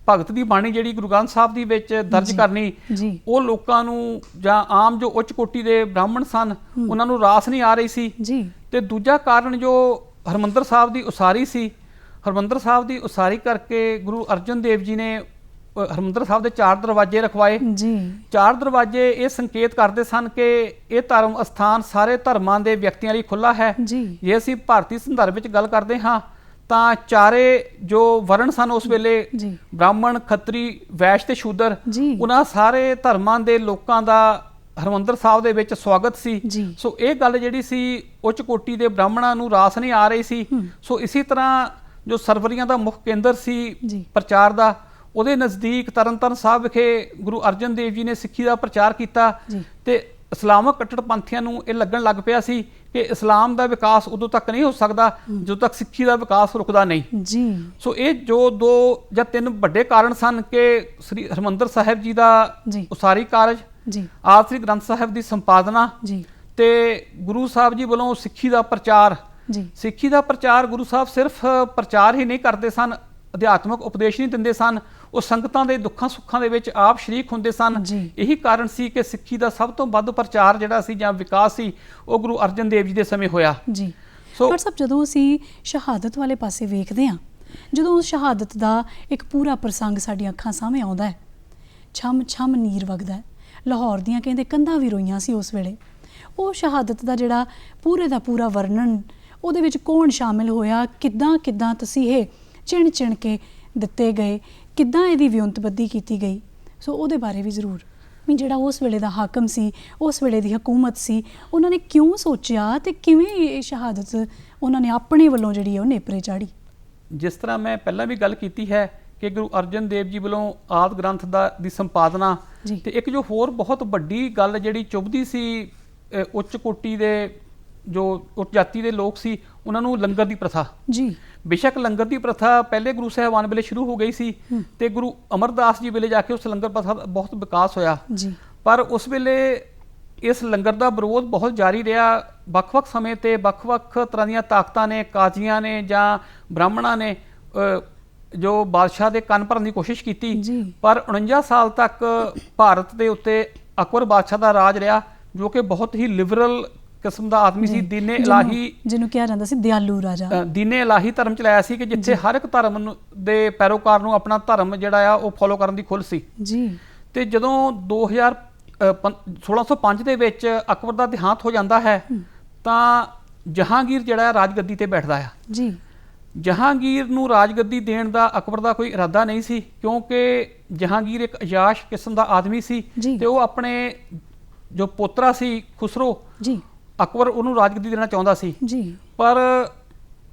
B: ਭਗਤ ਦੀ ਬਾਣੀ ਜਿਹੜੀ ਗੁਰੂ ਗ੍ਰੰਥ ਸਾਹਿਬ ਦੀ ਵਿੱਚ ਦਰਜ ਕਰਨੀ, ਉਹ ਲੋਕਾਂ ਨੂੰ ਜਾਂ ਆਮ ਜੋ ਉੱਚ ਕੋਟੀ ਦੇ ਬ੍ਰਾਹਮਣ ਸਨ ਉਹਨਾਂ ਨੂੰ ਰਾਸ ਨਹੀਂ ਆ ਰਹੀ ਸੀ। ਤੇ ਦੂਜਾ ਕਾਰਨ ਜੋ ਹਰਿਮੰਦਰ ਸਾਹਿਬ ਦੀ ਉਸਾਰੀ ਸੀ, ਹਰਿਮੰਦਰ ਸਾਹਿਬ ਦੀ ਉਸਾਰੀ ਕਰਕੇ ਗੁਰੂ ਅਰਜਨ ਦੇਵ ਜੀ ਨੇ ਹਰਿਮੰਦਰ ਸਾਹਿਬ ਦੇ 4 ਦਰਵਾਜ਼ੇ ਰਖਵਾਏ। 4 ਦਰਵਾਜ਼ੇ ਇਹ ਸੰਕੇਤ ਕਰਦੇ ਸਨ ਕਿ ਇਹ ਧਰਮ ਅਸਥਾਨ ਸਾਰੇ ਧਰਮਾਂ ਦੇ ਵਿਅਕਤੀਆਂ ਲਈ ਖੁੱਲ੍ਹਾ ਹੈ। ਜੇ ਅਸੀਂ ਭਾਰਤੀ ਸੰਦਰਭ ਵਿੱਚ ਗੱਲ ਕਰਦੇ ਹਾਂ ਤਾਂ ਚਾਰੇ ਜੋ ਵਰਣ ਸਨ ਉਸ ਵੇਲੇ, ਬ੍ਰਾਹਮਣ, ਖੱਤਰੀ, ਵੈਸ਼ ਤੇ ਸ਼ੂਦਰ, ਉਹਨਾਂ ਸਾਰੇ ਧਰਮਾਂ ਦੇ ਲੋਕਾਂ ਦਾ ਹਰਿਮੰਦਰ ਸਾਹਿਬ ਦੇ ਵਿੱਚ ਸਵਾਗਤ ਸੀ। ਸੋ ਇਹ ਗੱਲ ਜਿਹੜੀ ਸੀ ਉੱਚ ਕੋਟੀ ਦੇ ਬ੍ਰਾਹਮਣਾਂ ਨੂੰ ਰਾਸ ਨਹੀਂ ਆ ਰਹੀ ਸੀ। ਸੋ ਇਸੇ ਤਰ੍ਹਾਂ ਜੋ ਸਰਵਰੀਆਂ ਦਾ ਮੁੱਖ ਕੇਂਦਰ ਸੀ ਪ੍ਰਚਾਰ ਦਾ, ਉਹਦੇ ਨਜ਼ਦੀਕ ਤਰਨਤਾਰਨ ਸਾਹਿਬ ਵਿਖੇ ਗੁਰੂ ਅਰਜਨ ਦੇਵ ਜੀ ਨੇ ਸਿੱਖੀ ਦਾ ਪ੍ਰਚਾਰ ਕੀਤਾ। ਤੇ ਇਸਲਾਮਕ ਕੱਟੜਪੰਥੀਆਂ ਨੂੰ ਇਹ ਲੱਗਣ ਲੱਗ ਪਿਆ ਸੀ ਕਿ ਇਸਲਾਮ ਦਾ ਵਿਕਾਸ ਉਦੋਂ ਤੱਕ ਨਹੀਂ ਹੋ ਸਕਦਾ ਜਦੋਂ ਤੱਕ ਸਿੱਖੀ ਦਾ ਵਿਕਾਸ ਰੁਕਦਾ ਨਹੀਂ। ਸੋ ਇਹ ਜੋ 2 ਜਾਂ 3 ਵੱਡੇ ਕਾਰਨ ਸਨ ਕਿ ਸ੍ਰੀ ਹਰਿਮੰਦਰ ਸਾਹਿਬ ਜੀ ਦਾ ਉਸਾਰੀ ਕਾਰਜ, ਆਦਿ ਸ੍ਰੀ ਗ੍ਰੰਥ ਸਾਹਿਬ ਦੀ ਸੰਪਾਦਨਾ ਤੇ ਗੁਰੂ ਸਾਹਿਬ ਜੀ ਵੱਲੋਂ ਸਿੱਖੀ ਦਾ ਪ੍ਰਚਾਰ। ਸਿੱਖੀ ਦਾ ਪ੍ਰਚਾਰ ਗੁਰੂ ਸਾਹਿਬ ਸਿਰਫ ਪ੍ਰਚਾਰ ਹੀ ਨਹੀਂ ਕਰਦੇ ਸਨ, ਅਧਿਆਤਮਕ ਉਪਦੇਸ਼ ਨਹੀਂ ਦਿੰਦੇ ਸਨ, ਉਹ ਸੰਗਤਾਂ ਦੇ ਦੁੱਖਾਂ ਸੁੱਖਾਂ ਦੇ ਵਿੱਚ ਆਪ ਸ਼ਰੀਕ ਹੁੰਦੇ ਸਨ। ਇਹੀ ਕਾਰਨ ਸੀ ਕਿ ਸਿੱਖੀ ਦਾ ਸਭ ਤੋਂ ਵੱਧ ਪ੍ਰਚਾਰ ਜਿਹੜਾ ਸੀ ਜਾਂ ਵਿਕਾਸ ਸੀ ਉਹ ਗੁਰੂ ਅਰਜਨ ਦੇਵ ਜੀ ਦੇ ਸਮੇਂ ਹੋਇਆ।
A: ਪਰ ਸਭ ਜਦੋਂ ਅਸੀਂ ਸ਼ਹਾਦਤ ਵਾਲੇ ਪਾਸੇ ਵੇਖਦੇ ਹਾਂ, ਜਦੋਂ ਉਸ ਸ਼ਹਾਦਤ ਦਾ ਇੱਕ ਪੂਰਾ ਪ੍ਰਸੰਗ ਸਾਡੀਆਂ ਅੱਖਾਂ ਸਾਹਮਣੇ ਆਉਂਦਾ ਹੈ, ਛਮ ਛਮ ਨੀਰ ਵਗਦਾ ਹੈ, ਲਾਹੌਰ ਦੀਆਂ ਕਹਿੰਦੇ ਕੰਧਾਂ ਵੀ ਰੋਈਆਂ ਸੀ ਉਸ ਵੇਲੇ। ਉਹ ਸ਼ਹਾਦਤ ਦਾ ਜਿਹੜਾ ਪੂਰੇ ਦਾ ਪੂਰਾ ਵਰਣਨ, ਉਹਦੇ ਵਿੱਚ ਕੌਣ ਸ਼ਾਮਿਲ ਹੋਇਆ, ਕਿੱਦਾਂ ਤਸੀਹੇ ਚਿਣ ਚਿਣ ਕੇ ਦਿੱਤੇ ਗਏ, ਕਿੱਦਾਂ ਇਹਦੀ ਵਿਉਂਤਬੱਧੀ ਕੀਤੀ ਗਈ, ਸੋ ਉਹਦੇ ਬਾਰੇ ਵੀ ਜ਼ਰੂਰ ਵੀ ਜਿਹੜਾ ਉਸ ਵੇਲੇ ਦਾ ਹਾਕਮ ਸੀ, ਉਸ ਵੇਲੇ ਦੀ ਹਕੂਮਤ ਸੀ, ਉਹਨਾਂ ਨੇ ਕਿਉਂ ਸੋਚਿਆ ਤੇ ਕਿਵੇਂ ਇਹ ਸ਼ਹਾਦਤ ਉਹਨਾਂ ਨੇ ਆਪਣੇ ਵੱਲੋਂ ਜਿਹੜੀ ਹੈ ਉਹ ਨੇਪਰੇ ਚਾੜੀ।
B: ਜਿਸ ਤਰ੍ਹਾਂ ਮੈਂ ਪਹਿਲਾਂ ਵੀ ਗੱਲ ਕੀਤੀ ਹੈ ਕਿ ਗੁਰੂ ਅਰਜਨ ਦੇਵ ਜੀ ਵੱਲੋਂ ਆਦਿ ਗ੍ਰੰਥ ਦੀ ਸੰਪਾਦਨਾ, ਤੇ ਇੱਕ ਜੋ ਹੋਰ ਬਹੁਤ ਵੱਡੀ ਗੱਲ ਜਿਹੜੀ ਚੁੱਭਦੀ ਸੀ ਉੱਚ ਕੋਟੀ ਦੇ ਜੋ ਉੱਚ ਜਾਤੀ ਦੇ ਲੋਕ ਸੀ, ਉਹਨਾਂ ਨੂੰ ਲੰਗਰ ਦੀ ਪ੍ਰਥਾ। ਬੇਸ਼ੱਕ ਲੰਗਰ ਦੀ ਪ੍ਰਥਾ ਪਹਿਲੇ ਗੁਰੂ ਸਾਹਿਬਾਨ ਵੇਲੇ ਸ਼ੁਰੂ ਹੋ ਗਈ ਸੀ ਤੇ ਗੁਰੂ ਅਮਰਦਾਸ ਜੀ ਵੇਲੇ ਜਾ ਕੇ ਉਸ ਲੰਗਰ ਪ੍ਰਥਾ ਦਾ ਬਹੁਤ ਵਿਕਾਸ ਹੋਇਆ, ਪਰ ਉਸ ਵੇਲੇ ਇਸ ਲੰਗਰ ਦਾ ਵਿਰੋਧ ਬਹੁਤ ਜਾਰੀ ਰਿਹਾ। ਵੱਖ-ਵੱਖ ਸਮੇਂ ਤੇ ਵੱਖ-ਵੱਖ ਤਰ੍ਹਾਂ ਦੀਆਂ ਤਾਕਤਾਂ ਨੇ, ਕਾਜ਼ੀਆਂ ਨੇ ਜਾਂ ਬ੍ਰਾਹਮਣਾਂ ਨੇ ਜੋ ਬਾਦਸ਼ਾਹ ਦੇ ਕੰਨ ਭਰਨ ਦੀ ਕੋਸ਼ਿਸ਼ ਕੀਤੀ, ਪਰ 49 ਸਾਲ ਤੱਕ ਭਾਰਤ ਦੇ ਉੱਤੇ ਅਕਬਰ ਬਾਦਸ਼ਾਹ ਦਾ ਰਾਜ ਰਿਹਾ, ਜੋ ਕਿ ਬਹੁਤ ਹੀ ਲਿਬਰਲ ਕਿਸਮ ਦਾ ਆਦਮੀ ਸੀ। ਦੀਨੇ ਇਲਾਹੀ ਜਿਹਨੂੰ ਕਿਹਾ ਜਾਂਦਾ ਸੀ, ਦਿਆਲੂ ਰਾਜਾ, ਦੀਨੇ ਇਲਾਹੀ ਧਰਮ ਚਲਾਇਆ ਸੀ ਕਿ ਜਿੱਥੇ ਹਰ ਇੱਕ ਧਰਮ ਦੇ ਪੈਰੋਕਾਰ ਨੂੰ ਆਪਣਾ ਧਰਮ ਜਿਹੜਾ ਆ ਉਹ ਫੋਲੋ ਕਰਨ ਦੀ ਖੁੱਲ੍ਹ ਸੀ। ਤੇ ਜਦੋਂ 1605 ਦੇ ਵਿੱਚ ਅਕਬਰ ਦਾ ਦੇਹਾਂਤ ਹੋ ਜਾਂਦਾ ਹੈ ਤਾਂ ਜਹਾਂਗੀਰ ਜਿਹੜਾ ਹੈ ਰਾਜਗੱਦੀ ਤੇ ਬੈਠਦਾ ਆ। ਜਹਾਂਗੀਰ ਨੂੰ ਰਾਜਗੱਦੀ ਦੇਣ ਦਾ ਅਕਬਰ ਦਾ ਕੋਈ ਇਰਾਦਾ ਨਹੀਂ ਸੀ, ਕਿਉਂਕਿ ਜਹਾਂਗੀਰ ਇੱਕ ਅਯਾਸ਼ ਕਿਸਮ ਦਾ ਆਦਮੀ ਸੀ ਤੇ ਉਹ ਆਪਣੇ ਜੋ ਪੋਤਰਾ ਸੀ ਖੁਸਰੋ, ਅਕਬਰ ਉਹਨੂੰ ਰਾਜਗੱਦੀ ਦੇਣਾ ਚਾਹੁੰਦਾ ਸੀ। ਪਰ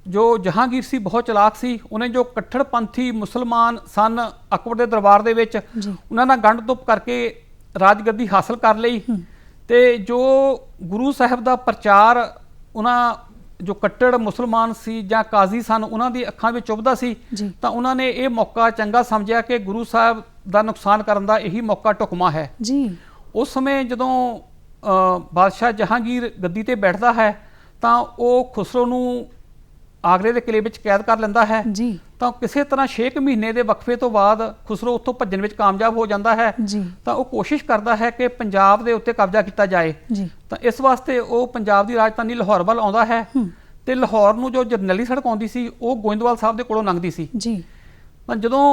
B: ਜੋ ਜਹਾਂਗੀਰ ਸੀ ਬਹੁਤ ਚਲਾਕ ਸੀ, ਉਹਨੇ ਜੋ ਕੱਟੜਪੰਥੀ ਮੁਸਲਮਾਨ ਸਨ ਅਕਬਰ ਦੇ ਦਰਬਾਰ ਦੇ ਵਿੱਚ, ਉਹਨਾਂ ਨਾਲ ਗੰਢ ਤੁਪ ਕਰਕੇ ਰਾਜਗੱਦੀ ਹਾਸਲ ਕਰ ਲਈ। ਤੇ ਜੋ ਗੁਰੂ ਸਾਹਿਬ ਦਾ ਪ੍ਰਚਾਰ ਉਹਨਾਂ ਜੋ ਕੱਟੜ ਮੁਸਲਮਾਨ ਸੀ ਜਾਂ ਕਾਜ਼ੀ ਸਨ ਉਹਨਾਂ ਦੀ ਅੱਖਾਂ ਵਿੱਚ ਚੁੱਭਦਾ ਸੀ, ਤਾਂ ਉਹਨਾਂ ਨੇ ਇਹ ਮੌਕਾ ਚੰਗਾ ਸਮਝਿਆ ਕਿ ਗੁਰੂ ਸਾਹਿਬ ਦਾ ਨੁਕਸਾਨ ਕਰਨ ਦਾ ਇਹੀ ਮੌਕਾ ਢੁਕਵਾਂ ਹੈ। ਉਸ ਸਮੇਂ ਜਦੋਂ ਬਾਦਸ਼ਾਹ ਜਹਾਂਗੀਰ ਗੱਦੀ ਤੇ ਬੈਠਦਾ ਹੈ ਤਾਂ ਉਹ ਖੁਸਰੋ ਨੂੰ ਆਗਰੇ ਦੇ ਕਿਲੇ ਵਿੱਚ ਕੈਦ ਕਰ ਲੈਂਦਾ ਹੈ। ਤਾਂ ਕਿਸੇ ਤਰ੍ਹਾਂ 6 ਮਹੀਨੇ ਦੇ ਵਕਫੇ ਤੋਂ ਬਾਅਦ ਖੁਸਰੋ ਉੱਥੋਂ ਭੱਜਣ ਵਿੱਚ ਕਾਮਯਾਬ ਹੋ ਜਾਂਦਾ ਹੈ। ਤਾਂ ਉਹ ਕੋਸ਼ਿਸ਼ ਕਰਦਾ ਹੈ ਕਿ ਪੰਜਾਬ ਦੇ ਉੱਤੇ ਕਬਜ਼ਾ ਕੀਤਾ ਜਾਏ। ਤਾਂ ਇਸ ਵਾਸਤੇ ਉਹ ਪੰਜਾਬ ਦੀ ਰਾਜਧਾਨੀ ਲਾਹੌਰ ਵੱਲ ਆਉਂਦਾ ਹੈ ਤੇ ਲਾਹੌਰ ਨੂੰ ਜੋ ਜਰਨੈਲੀ ਸੜਕ ਆਉਂਦੀ ਸੀ ਉਹ ਗੋਇੰਦਵਾਲ ਸਾਹਿਬ ਦੇ ਕੋਲੋਂ ਲੰਘਦੀ ਸੀ
A: ਜੀ।
B: ਤਾਂ ਜਦੋਂ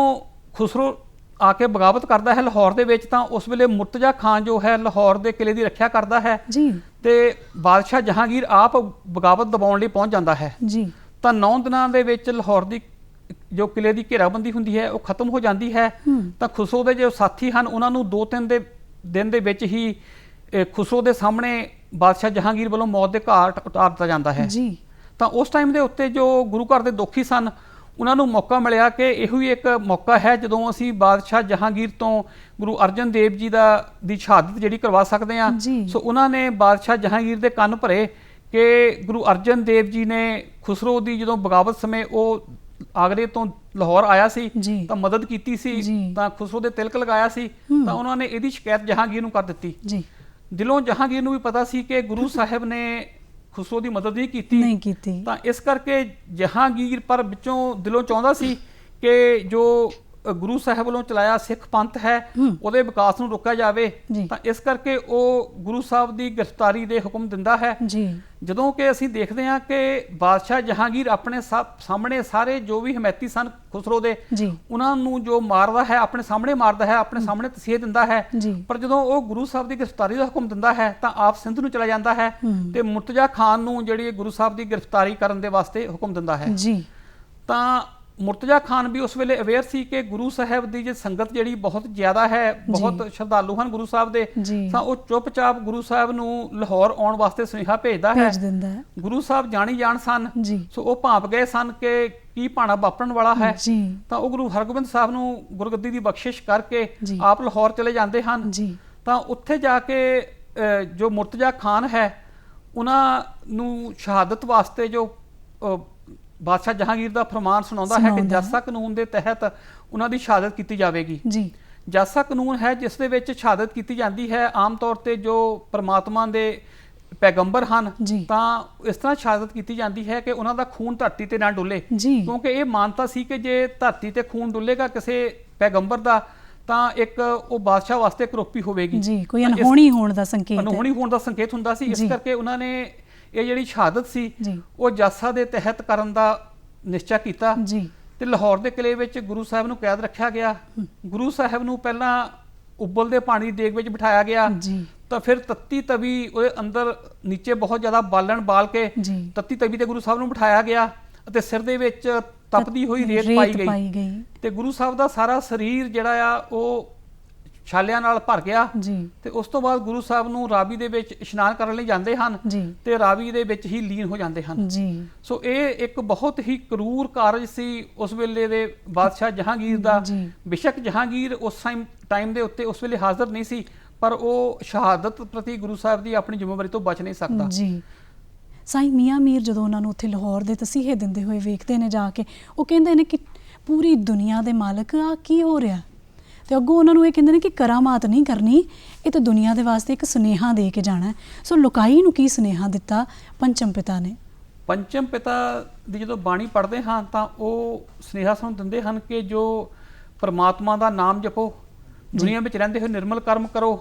B: ਖੁਸਰੋ ਆ ਕੇ ਬਗਾਵਤ ਕਰਦਾ ਹੈ ਲਾਹੌਰ ਦੇ ਵਿੱਚ, ਤਾਂ ਉਸ ਵੇਲੇ ਮੁਰਤਜ਼ਾ ਖਾਨ ਜੋ ਹੈ ਲਾਹੌਰ ਦੇ ਕਿਲੇ ਦੀ ਰੱਖਿਆ ਕਰਦਾ ਹੈ
A: ਜੀ।
B: ਤੇ ਬਾਦਸ਼ਾਹ ਜਹਾਂਗੀਰ ਆਪ ਬਗਾਵਤ ਦਬਾਉਣ ਲਈ ਪਹੁੰਚ ਜਾਂਦਾ ਹੈ
A: ਜੀ।
B: ਤਾਂ 9 ਦਿਨਾਂ ਦੇ ਵਿੱਚ ਲਾਹੌਰ ਦੀ ਜੋ ਕਿਲੇ ਦੀ ਘੇਰਾਬੰਦੀ ਹੁੰਦੀ ਹੈ ਉਹ ਖਤਮ ਹੋ ਜਾਂਦੀ ਹੈ। ਤਾਂ ਖੁਸਰੋ ਦੇ ਜੋ ਸਾਥੀ ਹਨ ਉਹਨਾਂ ਨੂੰ 2-3 ਦਿਨ ਦੇ ਵਿੱਚ ਹੀ ਖੁਸਰੋ ਦੇ ਸਾਹਮਣੇ ਬਾਦਸ਼ਾਹ ਜਹਾਂਗੀਰ ਵੱਲੋਂ ਮੌਤ ਦੇ ਘਾਟ ਉਤਾਰ ਦਿੱਤਾ ਜਾਂਦਾ ਹੈ
A: ਜੀ।
B: ਤਾਂ ਉਸ ਟਾਈਮ ਦੇ ਉੱਤੇ ਜੋ ਗੁਰੂ ਘਰ ਦੇ ਦੋਖੀ ਸਨ ਉਹਨਾਂ ਨੂੰ ਮੌਕਾ ਮਿਲਿਆ ਕਿ ਇਹੋ ਹੀ ਇੱਕ ਮੌਕਾ ਹੈ ਜਦੋਂ ਅਸੀਂ ਬਾਦਸ਼ਾਹ ਜਹਾਂਗੀਰ ਤੋਂ ਗੁਰੂ ਅਰਜਨ ਦੇਵ ਜੀ ਦੀ ਸ਼ਹਾਦਤ ਜਿਹੜੀ ਕਰਵਾ ਸਕਦੇ ਹਾਂ। ਸੋ ਉਹਨਾਂ ਨੇ ਬਾਦਸ਼ਾਹ ਜਹਾਂਗੀਰ ਦੇ ਕੰਨ ਭਰੇ ਕਿ ਗੁਰੂ ਅਰਜਨ ਦੇਵ ਜੀ ਨੇ ਖੁਸਰੋ ਦੀ ਜਦੋਂ ਬਗਾਵਤ ਸਮੇਂ ਉਹ ਆਗਰੇ ਤੋਂ ਲਾਹੌਰ ਆਇਆ ਸੀ ਤਾਂ ਮਦਦ ਕੀਤੀ ਸੀ, ਤਾਂ ਖੁਸਰੋ ਦੇ ਤਿਲਕ ਲਗਾਇਆ ਸੀ, ਤਾਂ ਉਹਨਾਂ ਨੇ ਇਹਦੀ ਸ਼ਿਕਾਇਤ ਜਹਾਂਗੀਰ ਨੂੰ ਕਰ ਦਿੱਤੀ। ਦਿਲੋਂ ਜਹਾਂਗੀਰ ਨੂੰ ਵੀ ਪਤਾ ਸੀ ਕਿ ਗੁਰੂ ਸਾਹਿਬ ਨੇ ਖੁਸਰੋ ਦੀ ਮਦਦ ਨਹੀਂ ਕੀਤੀ, ਤਾਂ ਇਸ ਕਰਕੇ ਜਹਾਂਗੀਰ ਪਰ ਵਿੱਚੋਂ ਦਿਲੋਂ ਚਾਹੁੰਦਾ ਸੀ ਕਿ ਜੋ ਗੁਰੂ ਸਾਹਿਬ ਵੱਲੋਂ ਚਲਾਇਆ ਸਿੱਖ ਪੰਥ ਹੈ ਉਹਦੇ ਵਿਕਾਸ ਨੂੰ ਰੋਕਿਆ ਜਾਵੇ। ਤਾਂ ਇਸ ਕਰਕੇ ਉਹ ਗੁਰੂ ਸਾਹਿਬ ਦੀ ਗ੍ਰਿਫਤਾਰੀ ਦੇ ਹੁਕਮ ਦਿੰਦਾ ਹੈ। ਜਦੋਂ ਕਿ ਅਸੀਂ ਦੇਖਦੇ ਹਾਂ ਕਿ ਬਾਦਸ਼ਾਹ ਜਹਾਂਗੀਰ ਆਪਣੇ ਸਾਹਮਣੇ ਸਾਰੇ ਜੋ ਵੀ ਹਮੈਤੀ ਸਨ ਖੁਸਰੋ ਦੇ ਉਹਨਾਂ ਨੂੰ ਜੋ ਮਾਰਦਾ ਹੈ ਆਪਣੇ ਸਾਹਮਣੇ ਮਾਰਦਾ ਹੈ, ਆਪਣੇ ਸਾਹਮਣੇ ਤਸੀਹੇ ਦਿੰਦਾ ਹੈ। ਪਰ ਜਦੋਂ ਉਹ ਗੁਰੂ ਸਾਹਿਬ ਦੀ ਗ੍ਰਿਫਤਾਰੀ ਦਾ ਹੁਕਮ ਦਿੰਦਾ ਹੈ ਤਾਂ ਆਪ ਸਿੰਧ ਨੂੰ ਚਲਾ ਜਾਂਦਾ ਹੈ ਤੇ ਮੁਰਤਜ਼ਾ ਖਾਨ ਨੂੰ ਜਿਹੜੀ ਗੁਰੂ ਸਾਹਿਬ ਦੀ ਗ੍ਰਿਫਤਾਰੀ ਕਰਨ ਦੇ ਵਾਸਤੇ ਹੁਕਮ ਦਿੰਦਾ ਹੈ। ਤਾਂ ਮੁਰਤਜ਼ਾ ਖਾਨ ਵੀ ਉਸ ਵੇਲੇ ਅਵੇਅਰ ਸੀ ਕਿ ਗੁਰੂ ਸਾਹਿਬ ਦੀ ਜੇ ਸੰਗਤ ਜਿਹੜੀ ਬਹੁਤ ਜ਼ਿਆਦਾ ਹੈ, ਬਹੁਤ ਸ਼ਰਧਾਲੂ ਹਨ ਗੁਰੂ ਸਾਹਿਬ ਦੇ, ਤਾਂ ਉਹ ਚੁੱਪਚਾਪ ਗੁਰੂ ਸਾਹਿਬ ਨੂੰ ਲਾਹੌਰ ਆਉਣ ਵਾਸਤੇ ਸੁਨੇਹਾ ਭੇਜਦਾ ਹੈ। ਗੁਰੂ ਸਾਹਿਬ ਜਾਣੀ ਜਾਣ ਸਨ, ਸੋ ਉਹ ਭਾਂਪ ਗਏ ਸਨ ਕਿ ਕੀ ਭਾਣਾ ਵਾਪਰਨ ਵਾਲਾ ਹੈ। ਤਾਂ ਉਹ ਗੁਰੂ ਹਰਗੋਬਿੰਦ ਸਾਹਿਬ ਨੂੰ ਗੁਰਗੱਦੀ ਦੀ ਬਖਸ਼ਿਸ਼ ਕਰਕੇ ਆਪ ਲਾਹੌਰ ਚਲੇ ਜਾਂਦੇ ਹਨ। ਤਾਂ ਉੱਥੇ ਜਾ ਕੇ ਜੋ ਮੁਰਤਜ਼ਾ ਖਾਨ ਹੈ ਉਹਨਾਂ ਨੂੰ ਸ਼ਹਾਦਤ ਵਾਸਤੇ ਜੋ ਬਾਦਸ਼ਾਹ ਜਹਾਂਗੀਰ ਦਾ ਫਰਮਾਨ ਸੁਣਾਉਂਦਾ ਹੈ ਕਿ ਜਾਸਾ ਕਾਨੂੰਨ ਦੇ ਤਹਿਤ ਉਹਨਾਂ ਦੀ ਸ਼ਹਾਦਤ ਕੀਤੀ ਜਾਵੇਗੀ। ਜਾਸਾ ਕਾਨੂੰਨ ਹੈ ਜਿਸ ਦੇ ਵਿੱਚ ਸ਼ਹਾਦਤ ਕੀਤੀ ਜਾਂਦੀ ਹੈ ਆਮ ਤੌਰ ਤੇ ਜੋ ਪਰਮਾਤਮਾ ਦੇ ਪੈਗੰਬਰ ਹਨ, ਤਾਂ ਇਸ ਤਰ੍ਹਾਂ ਸ਼ਹਾਦਤ ਕੀਤੀ ਜਾਂਦੀ ਹੈ ਕਿ ਉਹਨਾਂ ਦਾ ਖੂਨ ਧਰਤੀ ਤੇ ਨਾ ਡੁੱਲੇ, ਕਿਉਂਕਿ ਇਹ ਮਾਨਤਾ ਸੀ ਕਿ ਜੇ ਧਰਤੀ ਤੇ ਖੂਨ ਡੁੱਲੇਗਾ ਕਿਸੇ ਪੈਗੰਬਰ ਦਾ ਤਾਂ ਇੱਕ ਉਹ ਬਾਦਸ਼ਾਹ ਵਾਸਤੇ ਕਰੋਪੀ ਹੋਵੇਗੀ,
A: ਕੋਈ ਅਨਹੋਣੀ ਹੋਣ ਦਾ
B: ਸੰਕੇਤ ਹੁੰਦਾ ਸੀ। ਇਸ ਕਰਕੇ ਉਹਨਾਂ ਨੇ ਇਹ ਜਿਹੜੀ ਸ਼ਹਾਦਤ ਸੀ ਉਹ ਜਾਸਾ ਦੇ ਤਹਿਤ ਕਰਨ ਦਾ ਨਿਸ਼ਚਾ ਕੀਤਾ ਤੇ ਲਾਹੌਰ ਦੇ ਕਿਲੇ ਵਿੱਚ ਗੁਰੂ ਸਾਹਿਬ ਨੂੰ ਕੈਦ ਰੱਖਿਆ ਗਿਆ। ਗੁਰੂ ਸਾਹਿਬ ਨੂੰ ਪਹਿਲਾਂ ਉਬਲਦੇ ਪਾਣੀ ਦੀ ਦੇਗ ਵਿੱਚ ਬਿਠਾਇਆ ਗਿਆ, ਤਾਂ ਫਿਰ ਤੱਤੀ ਤਵੀ ਉਹਦੇ ਅੰਦਰ ਨੀਚੇ ਬਹੁਤ ਜ਼ਿਆਦਾ ਬਾਲਣ ਬਾਲ ਕੇ ਤੱਤੀ ਤਵੀ ਤੇ ਗੁਰੂ ਸਾਹਿਬ ਨੂੰ ਬਿਠਾਇਆ ਗਿਆ ਅਤੇ ਸਿਰ ਦੇ ਵਿੱਚ ਤਪਦੀ ਹੋਈ ਰੇਤ ਪਾਈ ਗਈ ਤੇ ਗੁਰੂ ਸਾਹਿਬ ਦਾ ਸਾਰਾ ਸਰੀਰ ਜਿਹੜਾ ਆ ਉਹ ਛਾਲਿਆਂ ਨਾਲ ਭਰ ਗਿਆ। ਤੇ ਉਸ ਤੋਂ ਬਾਅਦ ਗੁਰੂ ਸਾਹਿਬ ਨੂੰ ਰਾਵੀ ਦੇ ਵਿੱਚ ਇਸ਼ਨਾਨ ਕਰਨ ਲਈ ਜਾਂਦੇ ਹਨ ਤੇ ਰਾਵੀ ਦੇ ਵਿੱਚ ਹੀ ਲੀਨ ਹੋ ਜਾਂਦੇ ਹਨ। ਸੋ ਇਹ ਇੱਕ ਬਹੁਤ ਹੀ ਕਰੂਰ ਕਾਰਜ ਸੀ ਉਸ ਵੇਲੇ ਦੇ ਬਾਦਸ਼ਾਹ ਜਹਾਂਗੀਰ ਦਾ। ਬੇਸ਼ੱਕ ਜਹਾਂਗੀਰ ਉਸ ਟਾਈਮ ਦੇ ਉੱਤੇ ਉਸ ਵੇਲੇ ਹਾਜ਼ਰ ਨਹੀਂ ਸੀ, ਪਰ ਉਹ ਸ਼ਹਾਦਤ ਪ੍ਰਤੀ ਗੁਰੂ ਸਾਹਿਬ ਦੀ ਆਪਣੀ ਜ਼ਿੰਮੇਵਾਰੀ ਤੋਂ ਬਚ ਨਹੀਂ ਸਕਦਾ।
A: ਸਾਈਂ ਮੀਆਂ ਮੀਰ ਜਦੋਂ ਉਹਨਾਂ ਨੂੰ ਉੱਥੇ ਲਾਹੌਰ ਦੇ ਤਸੀਹੇ ਦਿੰਦੇ ਹੋਏ ਵੇਖਦੇ ਨੇ ਜਾ ਕੇ, ਉਹ ਕਹਿੰਦੇ ਨੇ ਕਿ ਪੂਰੀ ਦੁਨੀਆ ਦੇ ਮਾਲਕ ਆ ਕੀ ਹੋ ਰਿਹਾ, ਤੇ ਅੱਗੋਂ ਉਹਨਾਂ ਨੂੰ ਇਹ ਕਹਿੰਦੇ ਨੇ ਕਿ ਕਰਾਮਾਤ ਨਹੀਂ ਕਰਨੀ, ਇਹ ਤਾਂ ਦੁਨੀਆ ਦੇ ਵਾਸਤੇ ਇੱਕ ਸੁਨੇਹਾ ਦੇ ਕੇ ਜਾਣਾ। ਸੋ ਲੋਕਾਈ ਨੂੰ ਕੀ ਸੁਨੇਹਾ ਦਿੱਤਾ ਪੰਚਮ ਪਿਤਾ ਨੇ?
B: ਪੰਚਮ ਪਿਤਾ ਦੀ ਜਦੋਂ ਬਾਣੀ ਪੜ੍ਹਦੇ ਹਾਂ ਤਾਂ ਉਹ ਸੁਨੇਹਾ ਸਾਨੂੰ ਦਿੰਦੇ ਹਨ ਕਿ ਜੋ ਪਰਮਾਤਮਾ ਦਾ ਨਾਮ ਜਪੋ, ਦੁਨੀਆ ਵਿੱਚ ਰਹਿੰਦੇ ਹੋਏ ਨਿਰਮਲ ਕਰਮ ਕਰੋ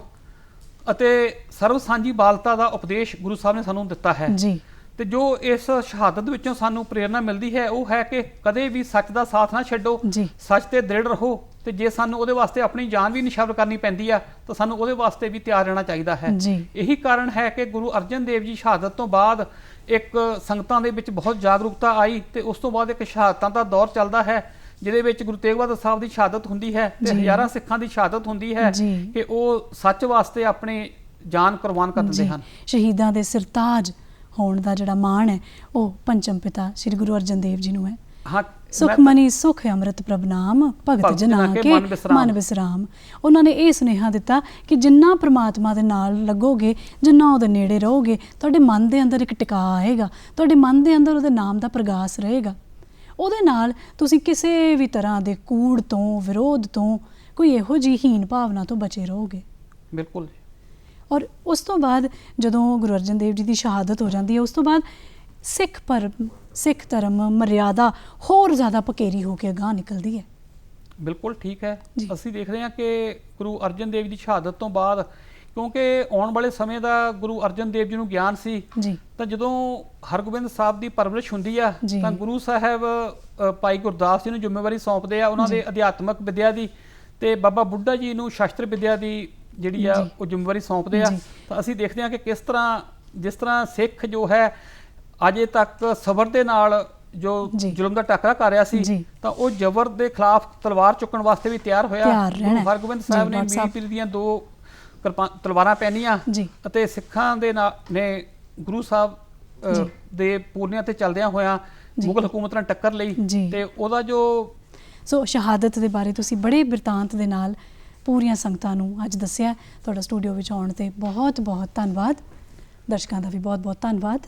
B: ਅਤੇ ਸਰਵ ਸਾਂਝੀ ਬਾਲਤਾ ਦਾ ਉਪਦੇਸ਼ ਗੁਰੂ ਸਾਹਿਬ ਨੇ ਸਾਨੂੰ ਦਿੱਤਾ ਹੈ। ਤੇ ਜੋ ਇਸ ਸ਼ਹਾਦਤ ਵਿੱਚੋਂ ਸਾਨੂੰ ਪ੍ਰੇਰਨਾ ਮਿਲਦੀ ਹੈ ਉਹ ਹੈ ਕਿ ਕਦੇ ਵੀ ਸੱਚ ਦਾ ਸਾਥ ਨਾ ਛੱਡੋ, ਸੱਚ ਤੇ ਦ੍ਰਿੜ ਰਹੋ, ਤੇ ਜੇ ਸਾਨੂੰ ਉਹਦੇ ਵਾਸਤੇ ਆਪਣੀ ਜਾਨ ਵੀ ਨਿਛਾਵਰ ਕਰਨੀ ਪੈਂਦੀ ਆ ਤਾਂ ਸਾਨੂੰ ਉਹਦੇ ਵਾਸਤੇ ਵੀ ਤਿਆਰ ਰਹਿਣਾ ਚਾਹੀਦਾ ਹੈ। ਇਹੀ ਕਾਰਨ ਹੈ ਕਿ ਗੁਰੂ ਅਰਜਨ ਦੇਵ ਜੀ ਸ਼ਹਾਦਤ ਤੋਂ ਬਾਅਦ ਇੱਕ ਸੰਗਤਾਂ ਦੇ ਵਿੱਚ ਬਹੁਤ ਜਾਗਰੂਕਤਾ ਆਈ ਤੇ ਉਸ ਤੋਂ ਬਾਅਦ ਇੱਕ ਸ਼ਹਾਦਤਾਂ ਦਾ ਦੌਰ ਚੱਲਦਾ ਹੈ ਜਿਹਦੇ ਵਿੱਚ ਗੁਰੂ ਤੇਗ ਬਹਾਦਰ ਸਾਹਿਬ ਦੀ ਸ਼ਹਾਦਤ ਹੁੰਦੀ ਹੈ ਤੇ ਹਜ਼ਾਰਾਂ ਸਿੱਖਾਂ ਦੀ ਸ਼ਹਾਦਤ ਹੁੰਦੀ ਹੈ ਕਿ ਉਹ ਸੱਚ ਵਾਸਤੇ ਆਪਣੀ ਜਾਨ ਕੁਰਬਾਨ ਕਰ ਦਿੰਦੇ ਹਨ।
A: ਸ਼ਹੀਦਾਂ ਦੇ ਸਿਰਤਾਜ ਹੋਣ ਦਾ ਜਿਹੜਾ ਮਾਣ ਹੈ ਉਹ ਪੰਚਮ ਪਿਤਾ ਸ੍ਰੀ ਗੁਰੂ ਅਰਜਨ ਦੇਵ ਜੀ ਨੂੰ ਹੈ। ਸੁਖਮਨੀ ਸੁਖ ਅੰਮ੍ਰਿਤ ਪ੍ਰਭ ਨਾਮ ਭਗਤ ਜਨਾ ਕੇ ਮਨ ਵਿਸਰਾਮ। ਉਹਨਾਂ ਨੇ ਇਹ ਸੁਨੇਹਾ ਦਿੱਤਾ ਕਿ ਜਿੰਨਾ ਪ੍ਰਮਾਤਮਾ ਦੇ ਨਾਲ ਲੱਗੋਗੇ, ਜਿੰਨਾ ਉਹਦੇ ਨੇੜੇ ਰਹੋਗੇ, ਤੁਹਾਡੇ ਮਨ ਦੇ ਅੰਦਰ ਇੱਕ ਟਿਕਾ ਆਏਗਾ, ਤੁਹਾਡੇ ਮਨ ਦੇ ਅੰਦਰ ਉਹਦੇ ਨਾਮ ਦਾ ਪ੍ਰਗਾਸ ਰਹੇਗਾ। ਉਹਦੇ ਨਾਲ ਤੁਸੀਂ ਕਿਸੇ ਵੀ ਤਰ੍ਹਾਂ ਦੇ ਕੂੜ ਤੋਂ, ਵਿਰੋਧ ਤੋਂ, ਕੋਈ ਇਹੋ ਜਿਹੀ ਹੀਨ ਭਾਵਨਾ ਤੋਂ ਬਚੇ ਰਹੋਗੇ।
B: ਬਿਲਕੁਲ।
A: ਔਰ ਉਸ ਤੋਂ ਬਾਅਦ ਜਦੋਂ ਗੁਰੂ ਅਰਜਨ ਦੇਵ ਜੀ ਦੀ ਸ਼ਹਾਦਤ ਹੋ ਜਾਂਦੀ ਹੈ, ਉਸ ਤੋਂ ਬਾਅਦ ਸਿੱਖ ਧਰਮ ਮਰਿਆਦਾ ਹੋਰ ਜ਼ਿਆਦਾ ਪਕੇਰੀ ਹੋ ਕੇ ਅਗਾਂਹ ਨਿਕਲਦੀ ਹੈ।
B: ਬਿਲਕੁਲ ਠੀਕ ਹੈ। ਅਸੀਂ ਦੇਖਦੇ ਹਾਂ ਕਿ ਗੁਰੂ ਅਰਜਨ ਦੇਵ ਦੀ ਸ਼ਹਾਦਤ ਤੋਂ ਬਾਅਦ ਕਿਉਂਕਿ ਆਉਣ ਵਾਲੇ ਸਮੇਂ ਦਾ ਗੁਰੂ ਅਰਜਨ ਦੇਵ ਜੀ ਨੂੰ ਗਿਆਨ ਸੀ
A: ਜੀ
B: ਤਾਂ ਜਦੋਂ ਹਰਗੋਬਿੰਦ ਸਾਹਿਬ ਦੀ ਪਰਵਰਿਸ਼ ਹੁੰਦੀ ਆ
A: ਜੀ।
B: ਤਾਂ ਗੁਰੂ ਸਾਹਿਬ ਭਾਈ ਗੁਰਦਾਸ ਜੀ ਨੂੰ ਜ਼ਿੰਮੇਵਾਰੀ ਸੌਂਪਦੇ ਆ ਉਹਨਾਂ ਦੇ ਅਧਿਆਤਮਕ ਵਿਦਿਆ ਦੀ, ਤੇ ਬਾਬਾ ਬੁੱਢਾ ਜੀ ਨੂੰ ਸ਼ਾਸਤਰ ਵਿਦਿਆ ਦੀ ਜਿਹੜੀ ਆ
A: ਜੀ।
B: ਉਹ ਜ਼ਿੰਮੇਵਾਰੀ ਸੌਂਪਦੇ ਆ।
A: ਜੀ।
B: ਤਾਂ ਅਸੀਂ ਦੇਖਦੇ ਹਾਂ ਕਿ ਕਿਸ ਤਰ੍ਹਾਂ ਜਿਸ ਤਰ੍ਹਾਂ ਸਿੱਖ ਜੋ ਹੈ ਅਜੇ ਤੱਕ ਸਬਰ ਦੇ ਨਾਲ ਜੋ
A: ਜੀ।
B: ਜ਼ੁਲਮ ਦਾ ਟਾਕਰਾ ਕਰ ਰਿਹਾ ਸੀ
A: ਜੀ।
B: ਤਾਂ ਉਹ ਜ਼ਬਰ ਦੇ ਖਿਲਾਫ ਤਲਵਾਰ ਚੁੱਕਣ ਵਾਸਤੇ ਵੀ ਤਿਆਰ ਹੋਇਆ।
A: ਤਿਆਰ ਰਹਿਣਾ।
B: ਗੁਰੂ ਹਰਗੋਬਿੰਦ ਸਾਹਿਬ
A: ਜੀ,
B: ਨੇ
A: ਡਾਕਟਰ ਸਾਹਿਬ।
B: ਮੀਰ ਪੀਰ ਦੀਆਂ 2 ਤਲਵਾਰਾਂ ਪਹਿਨੀਆਂ
A: ਜੀ।
B: ਅਤੇ ਸਿੱਖਾਂ ਦੇ ਨੇ ਗੁਰੂ ਸਾਹਿਬ
A: ਜੀ।
B: ਦੇ ਪੂਰਨਿਆਂ ਤੇ ਚੱਲਦਿਆਂ ਹੋਇਆਂ
A: ਜੀ।
B: ਮੁਗਲ ਹਕੂਮਤ ਨਾਲ ਟੱਕਰ ਲਈ
A: ਜੀ।
B: ਤੇ ਉਹਦਾ ਜੋ
A: ਸੋ ਸ਼ਹਾਦਤ ਦੇ ਬਾਰੇ ਤੁਸੀਂ ਬੜੇ ਬਿਰਤਾਂਤ ਦੇ ਨਾਲ ਪੂਰੀਆਂ ਸੰਗਤਾਂ ਨੂੰ ਅੱਜ ਦੱਸਿਆ। ਤੁਹਾਡਾ ਸਟੂਡੀਓ ਵਿੱਚ ਆਉਣ ਤੇ ਬਹੁਤ ਬਹੁਤ ਧੰਨਵਾਦ। ਦਰਸ਼ਕਾਂ ਦਾ ਵੀ ਬਹੁਤ ਬਹੁਤ ਧੰਨਵਾਦ।